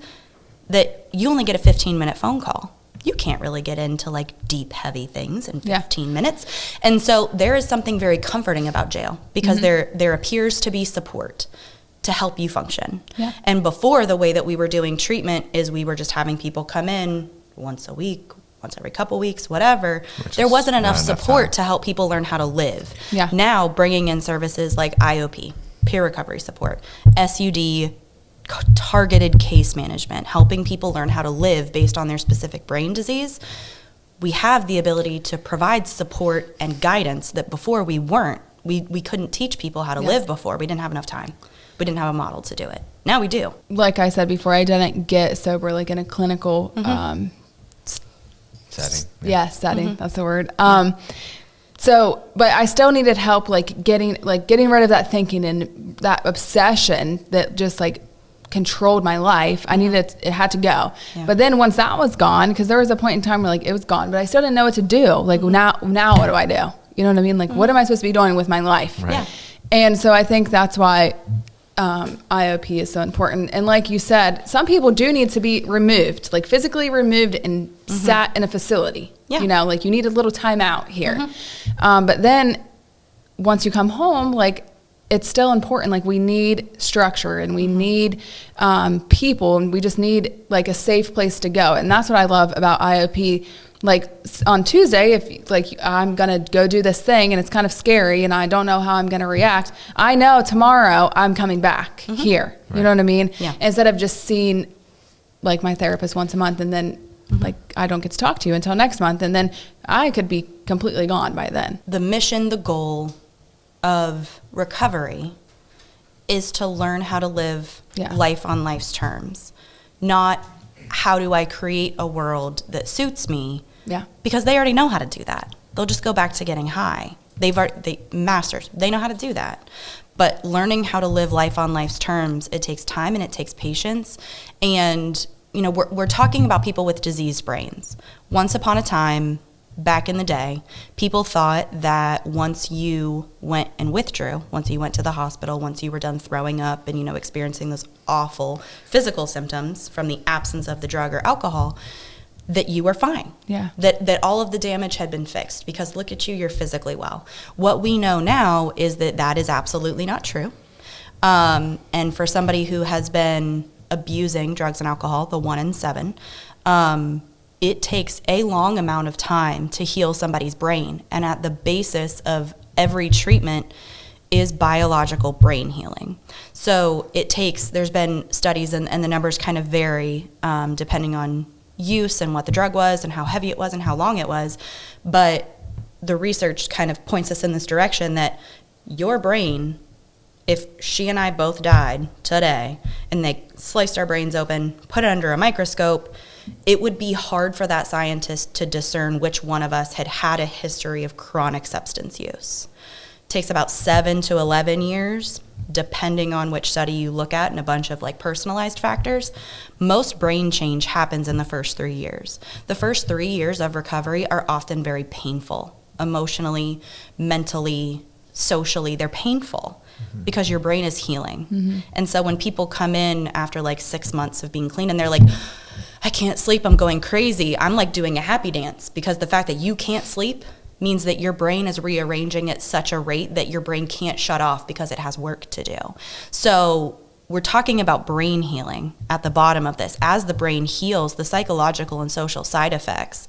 that you only get a 15-minute phone call. You can't really get into like deep, heavy things in 15 minutes. And so there is something very comforting about jail because there appears to be support to help you function. Yeah. And before, the way that we were doing treatment is we were just having people come in once a week, once every couple weeks, whatever. There wasn't enough support to help people learn how to live. Yeah. Now, bringing in services like IOP, peer recovery support, SUD, targeted case management, helping people learn how to live based on their specific brain disease, we have the ability to provide support and guidance that before we weren't. We couldn't teach people how to live before. We didn't have enough time. We didn't have a model to do it. Now we do. Like I said before, I didn't get sober like in a clinical Setting. setting. That's the word. So, but I still needed help, like getting rid of that thinking and that obsession that just like controlled my life. It had to go. Yeah. But then once that was gone, because there was a point in time where like it was gone, but I still didn't know what to do. Like now what do I do? You know what I mean? Like what am I supposed to be doing with my life? Right. Yeah. And so I think that's why IOP is so important. And like you said, some people do need to be removed, like physically removed and sat in a facility. Yeah. You know, like you need a little time out here. But then once you come home, like it's still important. Like we need structure and we need people, and we just need like a safe place to go. And that's what I love about IOP. Like on Tuesday, if like I'm gonna go do this thing and it's kind of scary and I don't know how I'm gonna react, I know tomorrow I'm coming back here. You know what I mean? Yeah. Instead of just seeing like my therapist once a month and then like I don't get to talk to you until next month, and then I could be completely gone by then. The mission, the goal of recovery is to learn how to live life on life's terms, not how do I create a world that suits me? Yeah. Because they already know how to do that. They'll just go back to getting high. They masters. They know how to do that. But learning how to live life on life's terms, it takes time and it takes patience. And you know, we're talking about people with diseased brains. Once upon a time, back in the day, people thought that once you went and withdrew, once you went to the hospital, once you were done throwing up and, you know, experiencing those awful physical symptoms from the absence of the drug or alcohol, that you were fine. Yeah. That all of the damage had been fixed because look at you, you're physically well. What we know now is that that is absolutely not true. And for somebody who has been abusing drugs and alcohol, the 1 in 7, it takes a long amount of time to heal somebody's brain. And at the basis of every treatment is biological brain healing. So it takes, there's been studies and the numbers kind of vary depending on use and what the drug was and how heavy it was and how long it was. But the research kind of points us in this direction that your brain, if she and I both died today and they sliced our brains open, put it under a microscope, it would be hard for that scientist to discern which one of us had had a history of chronic substance use. It takes about 7 to 11 years, depending on which study you look at and a bunch of like personalized factors. Most brain change happens in the first 3 years. The first 3 years of recovery are often very painful, emotionally, mentally, socially. They're painful because your brain is healing. And so when people come in after like 6 months of being clean and they're like, I can't sleep, I'm going crazy, I'm like doing a happy dance, because the fact that you can't sleep means that your brain is rearranging at such a rate that your brain can't shut off because it has work to do. So we're talking about brain healing at the bottom of this. As the brain heals, the psychological and social side effects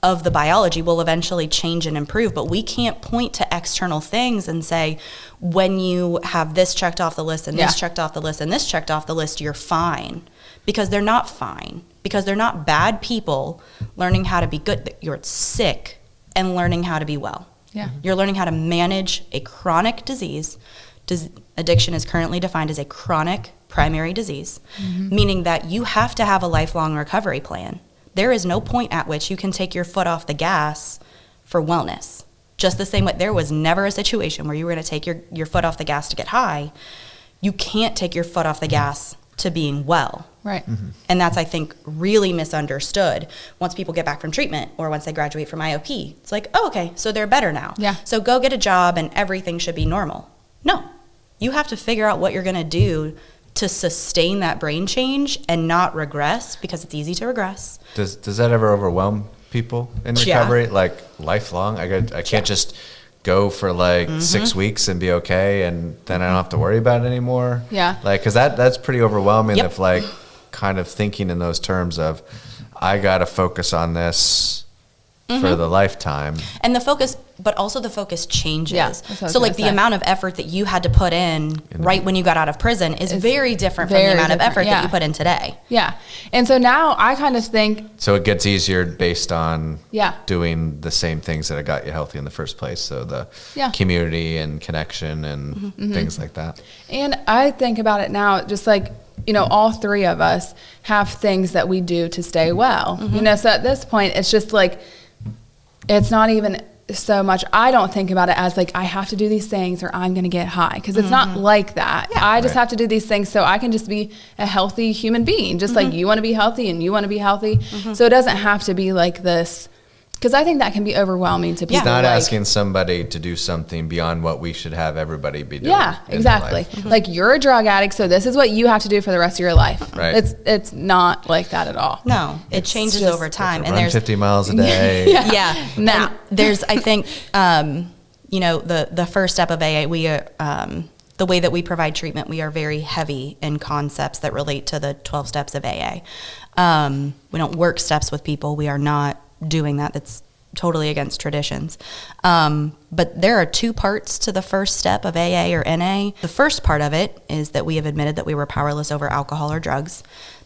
of the biology will eventually change and improve, but we can't point to external things and say, when you have this checked off the list and this checked off the list and this checked off the list, you're fine. Because they're not fine. Because they're not bad people learning how to be good. You're sick and learning how to be well. Yeah. You're learning how to manage a chronic disease. Addiction is currently defined as a chronic primary disease, meaning that you have to have a lifelong recovery plan. There is no point at which you can take your foot off the gas for wellness. Just the same way, there was never a situation where you were going to take your foot off the gas to get high. You can't take your foot off the gas to being well. Right. And that's, I think, really misunderstood once people get back from treatment or once they graduate from IOP. It's like, oh, okay, so they're better now. Yeah. So go get a job and everything should be normal. No, you have to figure out what you're going to do to sustain that brain change and not regress, because it's easy to regress. Does that ever overwhelm people in Yeah. recovery? Like lifelong? I can't just go for like 6 weeks and be okay, and then I don't have to worry about it anymore. Yeah. Like, cause that's pretty overwhelming. Yep. If like kind of thinking in those terms of, I got to focus on this for the lifetime. And the focus, but also the focus changes. Yeah, that's what I was so like gonna the say. amount of effort that you had to put in right when you got out of prison is very different from the very amount of different, effort yeah. that you put in today. Yeah. And so now I kind of think, So it gets easier based on Yeah. doing the same things that got you healthy in the first place. So the Yeah. community and connection and things like that. and I think about it now, just like, you know, all three of us have things that we do to stay well. You know, so at this point, it's just like, it's not even so much, I don't think about it as like, I have to do these things or I'm going to get high. Because it's not like that. I just Right. have to do these things so I can just be a healthy human being. Just like you want to be healthy and you want to be healthy. So it doesn't have to be like this. Because I think that can be overwhelming to people. It's not like, asking somebody to do something beyond what we should have everybody be doing. Yeah, in their exactly. life. Like, you're a drug addict, so this is what you have to do for the rest of your life. Right. It's not like that at all. No, it changes just- over time. And Run there's 50 miles a day. yeah. Now. And there's, I think, you know, the first step of AA, we are, the way that we provide treatment, we are very heavy in concepts that relate to the 12 steps of AA. We don't work steps with people. We are not doing that. That's totally against traditions. But there are two parts to the first step of AA or NA. The first part of it is that we have admitted that we were powerless over alcohol or drugs.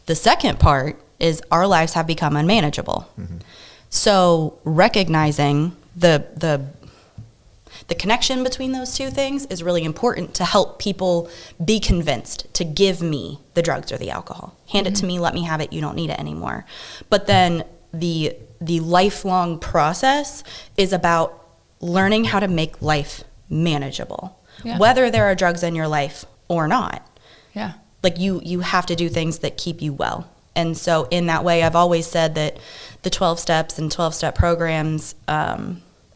The second part is our lives have become unmanageable. So recognizing the connection between those two things is really important to help people be convinced to give me the drugs or the alcohol. Hand it to me, let me have it, you don't need it anymore. But then the lifelong process is about learning how to make life manageable, Yeah. whether there are drugs in your life or not. Yeah. Like you have to do things that keep you well. And so in that way, I've always said that the 12 steps and 12-step programs,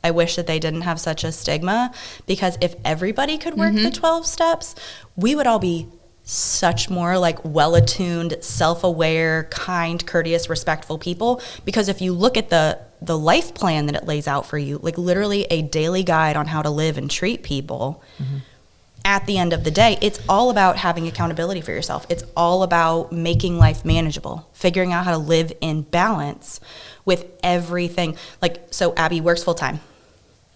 I wish that they didn't have such a stigma, because if everybody could work the 12 steps, we would all be such more like well-attuned, self-aware, kind, courteous, respectful people. Because if you look at the life plan that it lays out for you, like literally a daily guide on how to live and treat people, at the end of the day, it's all about having accountability for yourself. It's all about making life manageable, figuring out how to live in balance with everything. Like, so Abby works full-time.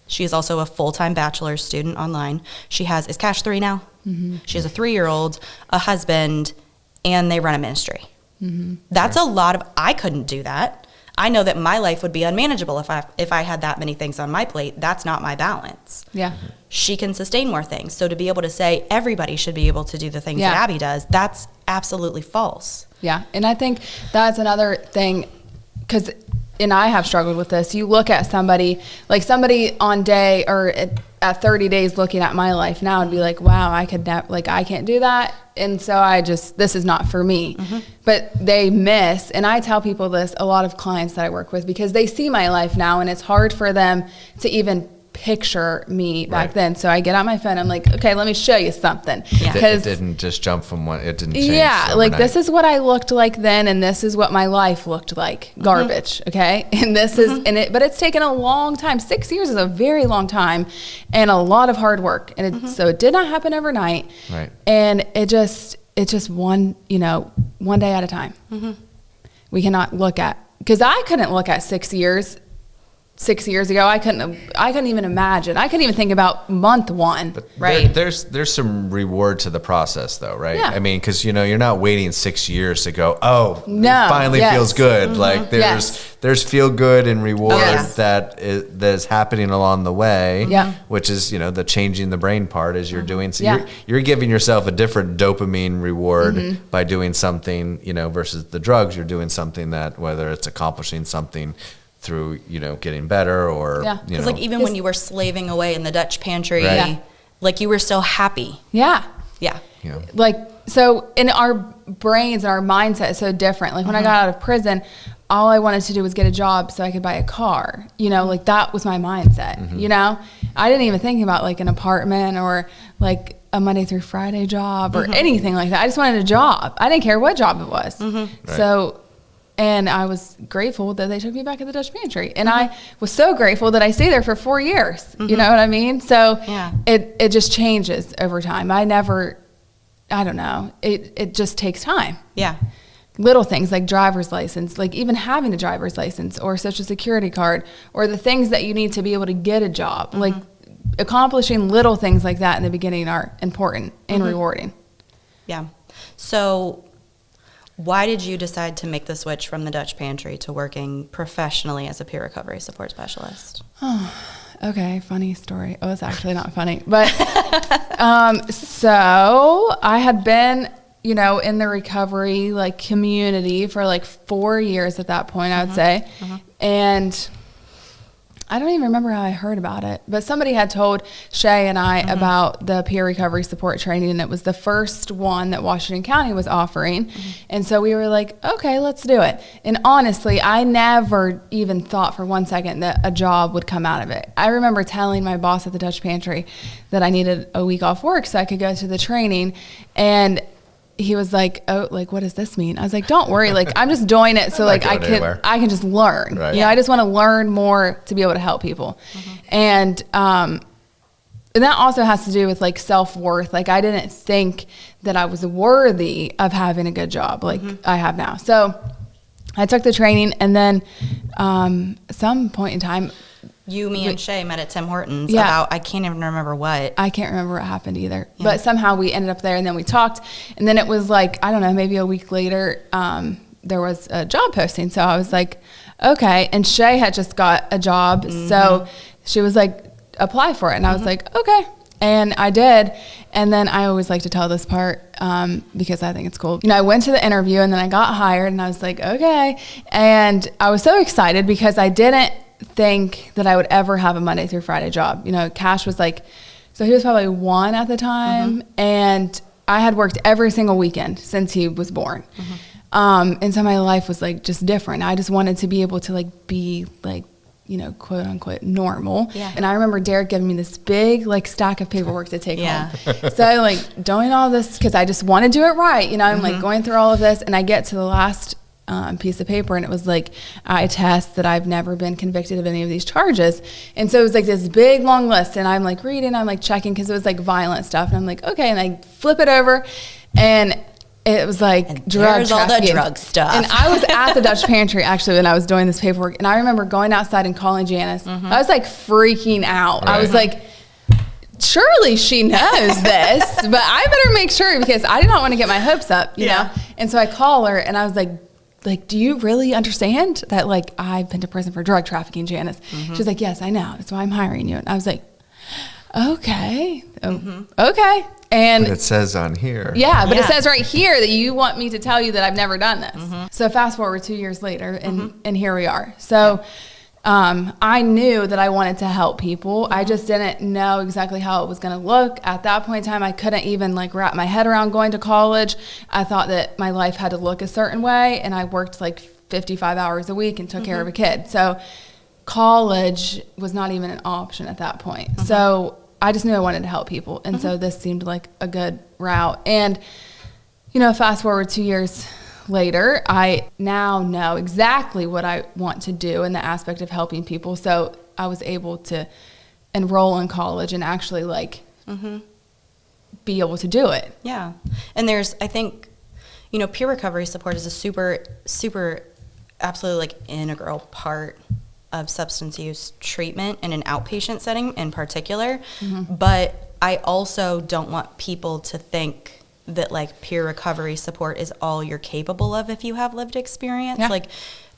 She is also a full-time bachelor's student online. She is Cash 3 now? She has a 3-year-old, a husband, and they run a ministry. That's a lot of, I couldn't do that. I know that my life would be unmanageable if I had that many things on my plate. That's not my balance. Yeah. She can sustain more things. So to be able to say everybody should be able to do the things Yeah. that Abby does, that's absolutely false. Yeah. And I think that's another thing, because, and I have struggled with this. You look at somebody, like somebody on day or at 30 days looking at my life now and be like, wow, I can't do that. And so this is not for me. But they miss, and I tell people this, a lot of clients that I work with, because they see my life now and it's hard for them to even picture me back Right. then. So I get out my phone, I'm like, okay, let me show you something. Yeah. It Because didn't just jump from one. It didn't change. yeah, like overnight. this is what I looked like then, and this is what my life looked like. Garbage, okay? And this is, but it's taken a long time. 6 years is a very long time, and a lot of hard work. And so it did not happen overnight. Right. And it's just one day at a time. We cannot look at, because I couldn't look at 6 years. 6 years ago, I couldn't even imagine. I couldn't even think about month one. But Right. there's some reward to the process, though, right? Yeah. I mean, because you're not waiting 6 years to go. Oh, No, it finally yes. feels good. Like there's feel good and reward Yes. that is happening along the way. Yeah. Which is the changing the brain part as you're doing. So Yeah. you're giving yourself a different dopamine reward by doing something versus the drugs. You're doing something that, whether it's accomplishing something through getting better or Yeah. It's like even when you were slaving away in the Dutch pantry, Right. like you were still happy. Yeah. Yeah. Yeah. Like, so in our brains and our mindset is so different. Like when I got out of prison, all I wanted to do was get a job so I could buy a car. You know, like that was my mindset, you know? I didn't even think about like an apartment or like a Monday through Friday job or anything like that. I just wanted a job. I didn't care what job it was. Right. So, and I was grateful that they took me back at the Dutch Pantry. And I was so grateful that I stayed there for 4 years. You know what I mean? So Yeah. it just changes over time. I don't know. It just takes time. Yeah. Little things like driver's license, like even having a driver's license or social security card, or the things that you need to be able to get a job. Like accomplishing little things like that in the beginning are important and rewarding. Yeah. So why did you decide to make the switch from the Dutch Pantry to working professionally as a peer recovery support specialist? Okay, funny story. Oh, it's actually not funny. But so I had been, you know, in the recovery like community for like 4 years at that point, I would say. And I don't even remember how I heard about it, but somebody had told Shay and I about the peer recovery support training, and it was the first one that Washington County was offering. And so we were like, okay, let's do it. And honestly, I never even thought for 1 second that a job would come out of it. I remember telling my boss at the Dutch Pantry that I needed a week off work so I could go to the training, and he was like, oh, like, what does this mean? I was like, don't worry. Like, I'm just doing it so like I can just learn. Right. You know, I just want to learn more to be able to help people. And that also has to do with like self-worth. Like I didn't think that I was worthy of having a good job like I have now. So I took the training, and then some point in time, Me and Shay met at Tim Hortons Yeah. about, I can't even remember what. I can't remember what happened either. But somehow we ended up there, and then we talked. And then it was like, I don't know, maybe a week later, there was a job posting. So I was like, okay. And Shay had just got a job. So she was like, apply for it. And I was like, okay. And I did. And then I always like to tell this part because I think it's cool. You know, I went to the interview, and then I got hired, and I was like, okay. And I was so excited because I didn't think that I would ever have a Monday through Friday job. You know, Cash was like, so he was probably 1 at the time, and I had worked every single weekend since he was born. And so my life was like just different. I just wanted to be able to like be like, you know, quote unquote normal. Yeah. And I remember Derek giving me this big like stack of paperwork to take Yeah. home. So I'm like doing all this because I just want to do it right. You know, I'm like going through all of this, and I get to the last piece of paper, and it was like, I attest that I've never been convicted of any of these charges. And so it was like this big long list, and I'm like reading, I'm like checking, because it was like violent stuff, and I'm like, okay, and I flip it over, and it was like And drug there's all the trafficking. drug stuff. And I was at the Dutch Pantry actually when I was doing this paperwork, and I remember going outside and calling Janice. I was like freaking out. I was like, surely she knows this, but I better make sure, because I did not want to get my hopes up, you know? And so I call her, and I was like, do you really understand that, like, I've been to prison for drug trafficking, Janice? She's like, yes, I know. That's why I'm hiring you. And I was like, okay. Okay. And But it says on here. yeah, but it Yeah. says right here that you want me to tell you that I've never done this. So fast forward 2 years later, and here we are. So I knew that I wanted to help people. I just didn't know exactly how it was going to look. At that point in time, I couldn't even like wrap my head around going to college. I thought that my life had to look a certain way, and I worked like 55 hours a week and took care of a kid. So college was not even an option at that point. So I just knew I wanted to help people. And so this seemed like a good route. And, you know, fast forward 2 years later, I now know exactly what I want to do in the aspect of helping people. So I was able to enroll in college and actually like be able to do it. Yeah. And there's, I think, you know, peer recovery support is a super, super, absolutely like integral part of substance use treatment in an outpatient setting in particular. But I also don't want people to think that like peer recovery support is all you're capable of if you have lived experience. Yeah. Like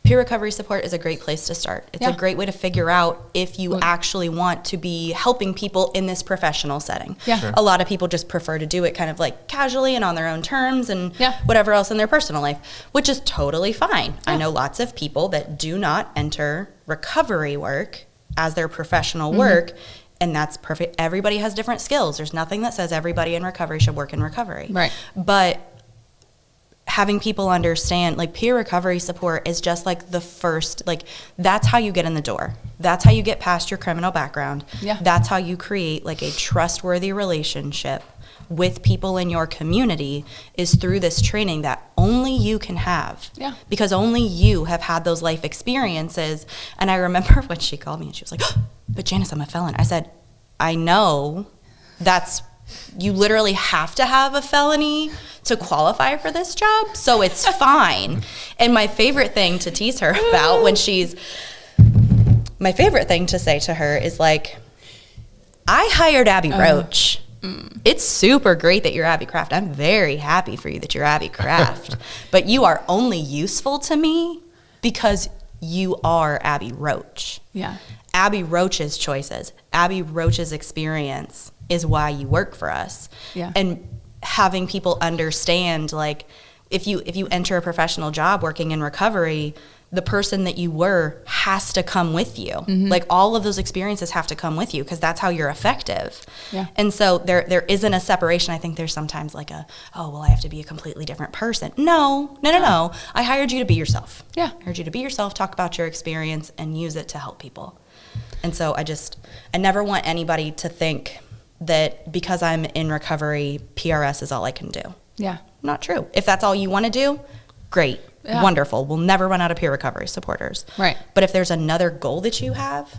peer recovery support is a great place to start. It's a great way to figure out if you actually want to be helping people in this professional setting. Yeah. Sure. A lot of people just prefer to do it kind of like casually and on their own terms and whatever else in their personal life, which is totally fine. I know lots of people that do not enter recovery work as their professional work, and that's perfect. Everybody has different skills. There's nothing that says everybody in recovery should work in recovery. Right. But having people understand, like, peer recovery support is just like the first, like, that's how you get in the door. That's how you get past your criminal background. Yeah. That's how you create like a trustworthy relationship with people in your community, is through this training that only you can have. Yeah. Because only you have had those life experiences. And I remember when she called me and she was like, oh, but Janice, I'm a felon. I said, I know, you literally have to have a felony to qualify for this job, so it's fine. And my favorite thing to tease her about my favorite thing to say to her is like, I hired Abby Roach. It's super great that you're Abby Kraft. I'm very happy for you that you're Abby Kraft. But you are only useful to me because you are Abby Roach. Yeah. Abby Roach's choices, Abby Roach's experience is why you work for us. Yeah. And having people understand, like, if you enter a professional job working in recovery, the person that you were has to come with you. Mm-hmm. Like, all of those experiences have to come with you, because that's how you're effective. Yeah. And so there isn't a separation. I think there's sometimes like oh, well, I have to be a completely different person. No. I hired you to be yourself. Yeah. I hired you to be yourself, talk about your experience, and use it to help people. And so I never want anybody to think that because I'm in recovery, PRS is all I can do. Yeah. Not true. If that's all you want to do, great. Yeah. Wonderful. We'll never run out of peer recovery supporters. Right. But if there's another goal that you have,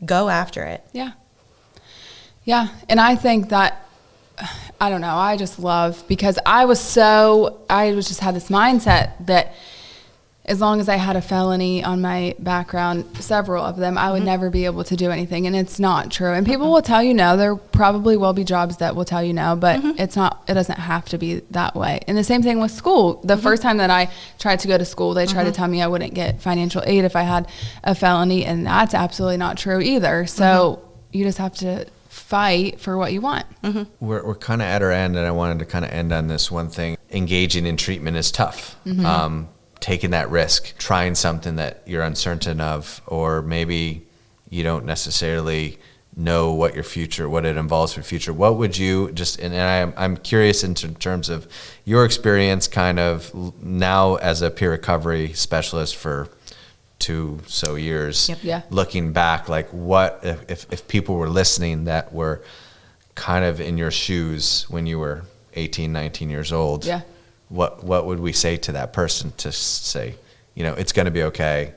go after it. Yeah. Yeah. And I think that, I don't know, I just love, because I just had this mindset that as long as I had a felony on my background, several of them, I would never be able to do anything. And it's not true. And people will tell you no. There probably will be jobs that will tell you no, but it doesn't have to be that way. And the same thing with school. The first time that I tried to go to school, they tried to tell me I wouldn't get financial aid if I had a felony, and that's absolutely not true either. So you just have to fight for what you want. We're kind of at our end, and I wanted to kind of end on this one thing. Engaging in treatment is tough. Taking that risk, trying something that you're uncertain of, or maybe you don't necessarily know what it involves for future. What would you I'm curious in terms of your experience kind of now as a peer recovery specialist for 2 so years, Yeah. looking back, like what if people were listening that were kind of in your shoes when you were 18, 19 years old, Yeah. what would we say to that person to say, it's going to be okay,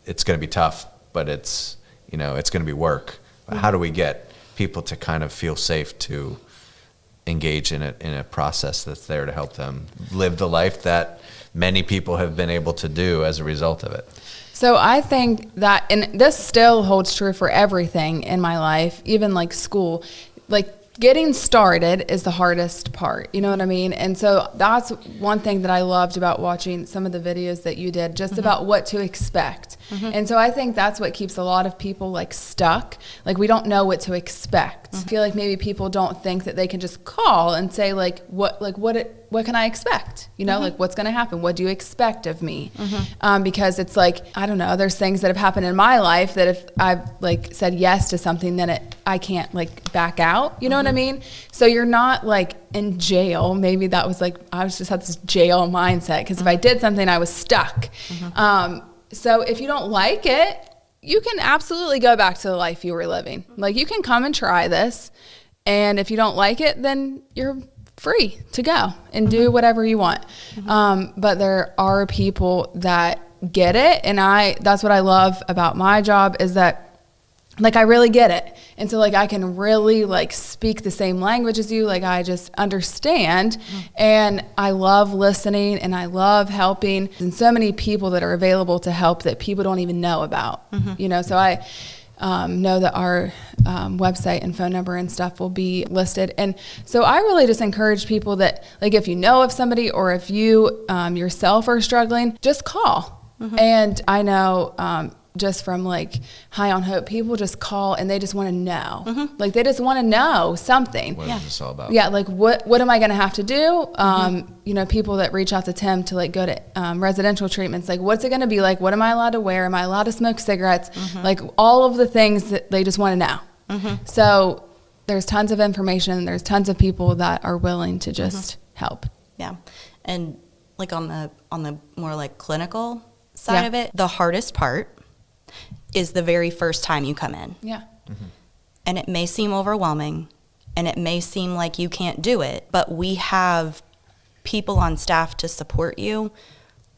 it's going to be tough, but it's going to be work. How do we get people to kind of feel safe to engage in a process that's there to help them live the life that many people have been able to do as a result of it? So I think that, and this still holds true for everything in my life, even like school, like getting started is the hardest part. You know what I mean? And so that's one thing that I loved about watching some of the videos that you did, just about what to expect. And so I think that's what keeps a lot of people like stuck. Like, we don't know what to expect. I feel like maybe people don't think that they can just call and say what can I expect? Like, what's going to happen? What do you expect of me? Because it's like, I don't know, there's things that have happened in my life that if I've like said yes to something, then I can't like back out. You know what I mean? So you're not like in jail. Maybe that was like, I was just had this jail mindset, because if I did something, I was stuck. So if you don't like it, you can absolutely go back to the life you were living. Like, you can come and try this, and if you don't like it, then you're free to go and do whatever you want. But there are people that get it, and that's what I love about my job, is that like I really get it. And so like I can really like speak the same language as you, like I just understand. And I love listening, and I love helping, and so many people that are available to help that people don't even know about. So I know that our website and phone number and stuff will be listed. And so I really just encourage people that, like, if you know of somebody, or if you yourself are struggling, just call. And I know just from like High on Hope, people just call and they just want to know. Like, they just want to know something. What is this all about? Yeah, like what am I going to have to do? People that reach out to Tim to like go to residential treatments, like, what's it going to be like? What am I allowed to wear? Am I allowed to smoke cigarettes? Like, all of the things that they just want to know. So there's tons of information. There's tons of people that are willing to just help. Yeah. And like on the more like clinical side of it, the hardest part is the very first time you come in. Yeah. And it may seem overwhelming and it may seem like you can't do it, but we have people on staff to support you.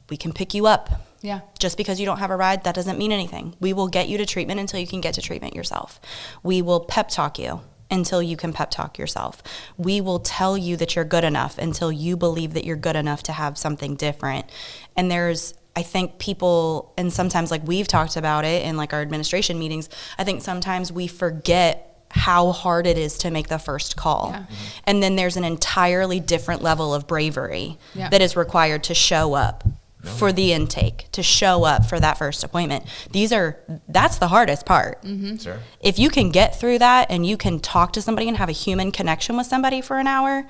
We can pick you up. Yeah. Just because you don't have a ride, that doesn't mean anything. We will get you to treatment until you can get to treatment yourself. We will pep talk you until you can pep talk yourself. We will tell you that you're good enough until you believe that you're good enough to have something different. And there's, I think people, and sometimes like we've talked about it in like our administration meetings, I think sometimes we forget how hard it is to make the first call. Yeah. And then there's an entirely different level of bravery Yeah. that is required to show up for the intake, to show up for that first appointment. That's the hardest part. Sure. If you can get through that and you can talk to somebody and have a human connection with somebody for an hour,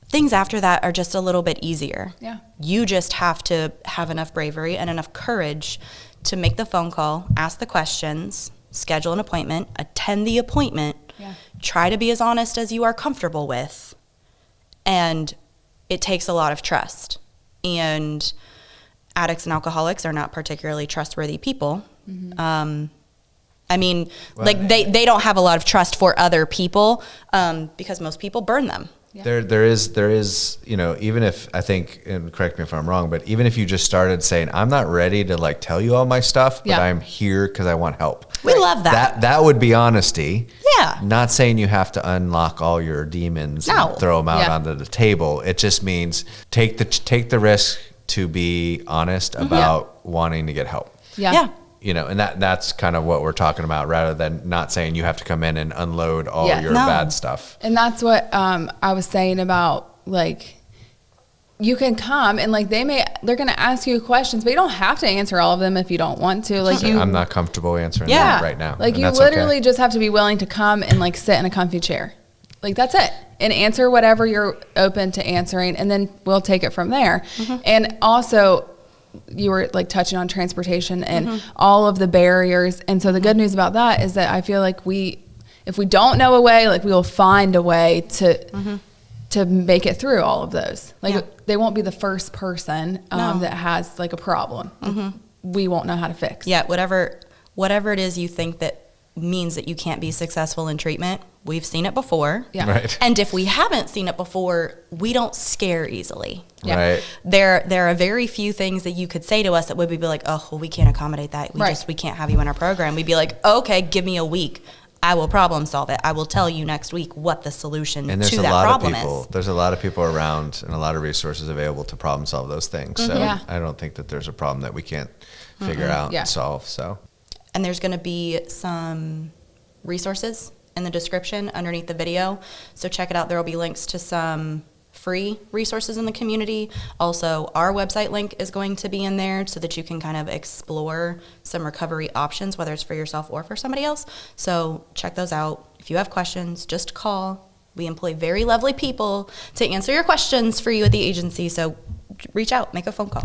things after that are just a little bit easier. Yeah. You just have to have enough bravery and enough courage to make the phone call, ask the questions, schedule an appointment, attend the appointment, try to be as honest as you are comfortable with. And it takes a lot of trust. And addicts and alcoholics are not particularly trustworthy people. I mean, Well, like they don't have a lot of trust for other people because most people burn them. Yeah. There is, you know, even if I think, and correct me if I'm wrong, but even if you just started saying, I'm not ready to like tell you all my stuff, but Yeah. I'm here because I want help. We love that. That would be honesty. Yeah. Not saying you have to unlock all your demons No. and throw them out Yeah. onto the table. It just means take the risk to be honest about wanting to get help. Yeah. You know, and that's kind of what we're talking about, rather than not saying you have to come in and unload all Yeah. your No. bad stuff. And that's what I was saying about, like, you can come and like they're going to ask you questions, but you don't have to answer all of them if you don't want to. Like I'm not comfortable answering Yeah. that right now. Like and you that's literally okay. just have to be willing to come and like sit in a comfy chair. Like that's it. And answer whatever you're open to answering, and then we'll take it from there. And also, you were like touching on transportation and all of the barriers. And so the good news about that is that I feel like if we don't know a way, like we will find a way to make it through all of those. Like they won't be the first person No. that has like a problem. We won't know how to fix. Yeah, whatever it is you think that means that you can't be successful in treatment, we've seen it before. Yeah. Right. And if we haven't seen it before, we don't scare easily. Yeah. Right. There are very few things that you could say to us that would be like, oh, well, we can't accommodate that. Right. We can't have you in our program. We'd be like, okay, give me a week. I will problem solve it. I will tell you next week what the solution And there's to a that lot of problem people. is. There's a lot of people around and a lot of resources available to problem solve those things. So Yeah. I don't think that there's a problem that we can't figure out Yeah. and solve. So And there's going to be some resources in the description underneath the video. So check it out. There will be links to some free resources in the community. Also, our website link is going to be in there so that you can kind of explore some recovery options, whether it's for yourself or for somebody else. So check those out. If you have questions, just call. We employ very lovely people to answer your questions for you at the agency. So reach out, make a phone call.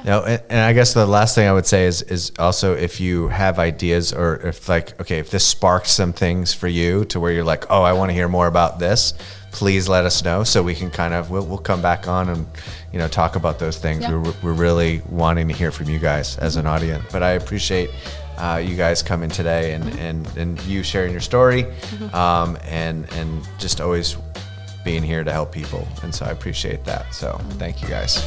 no, and I guess the last thing I would say is also, if you have ideas, or if like, okay, if this sparks some things for you to where you're like, oh, I want to hear more about this, please let us know so we can kind of, we'll come back on and, you know, talk about those things. Yeah. We're really wanting to hear from you guys as an audience, but I appreciate you guys coming today and you sharing your story, and just always being here to help people. And so I appreciate that. So thank you guys.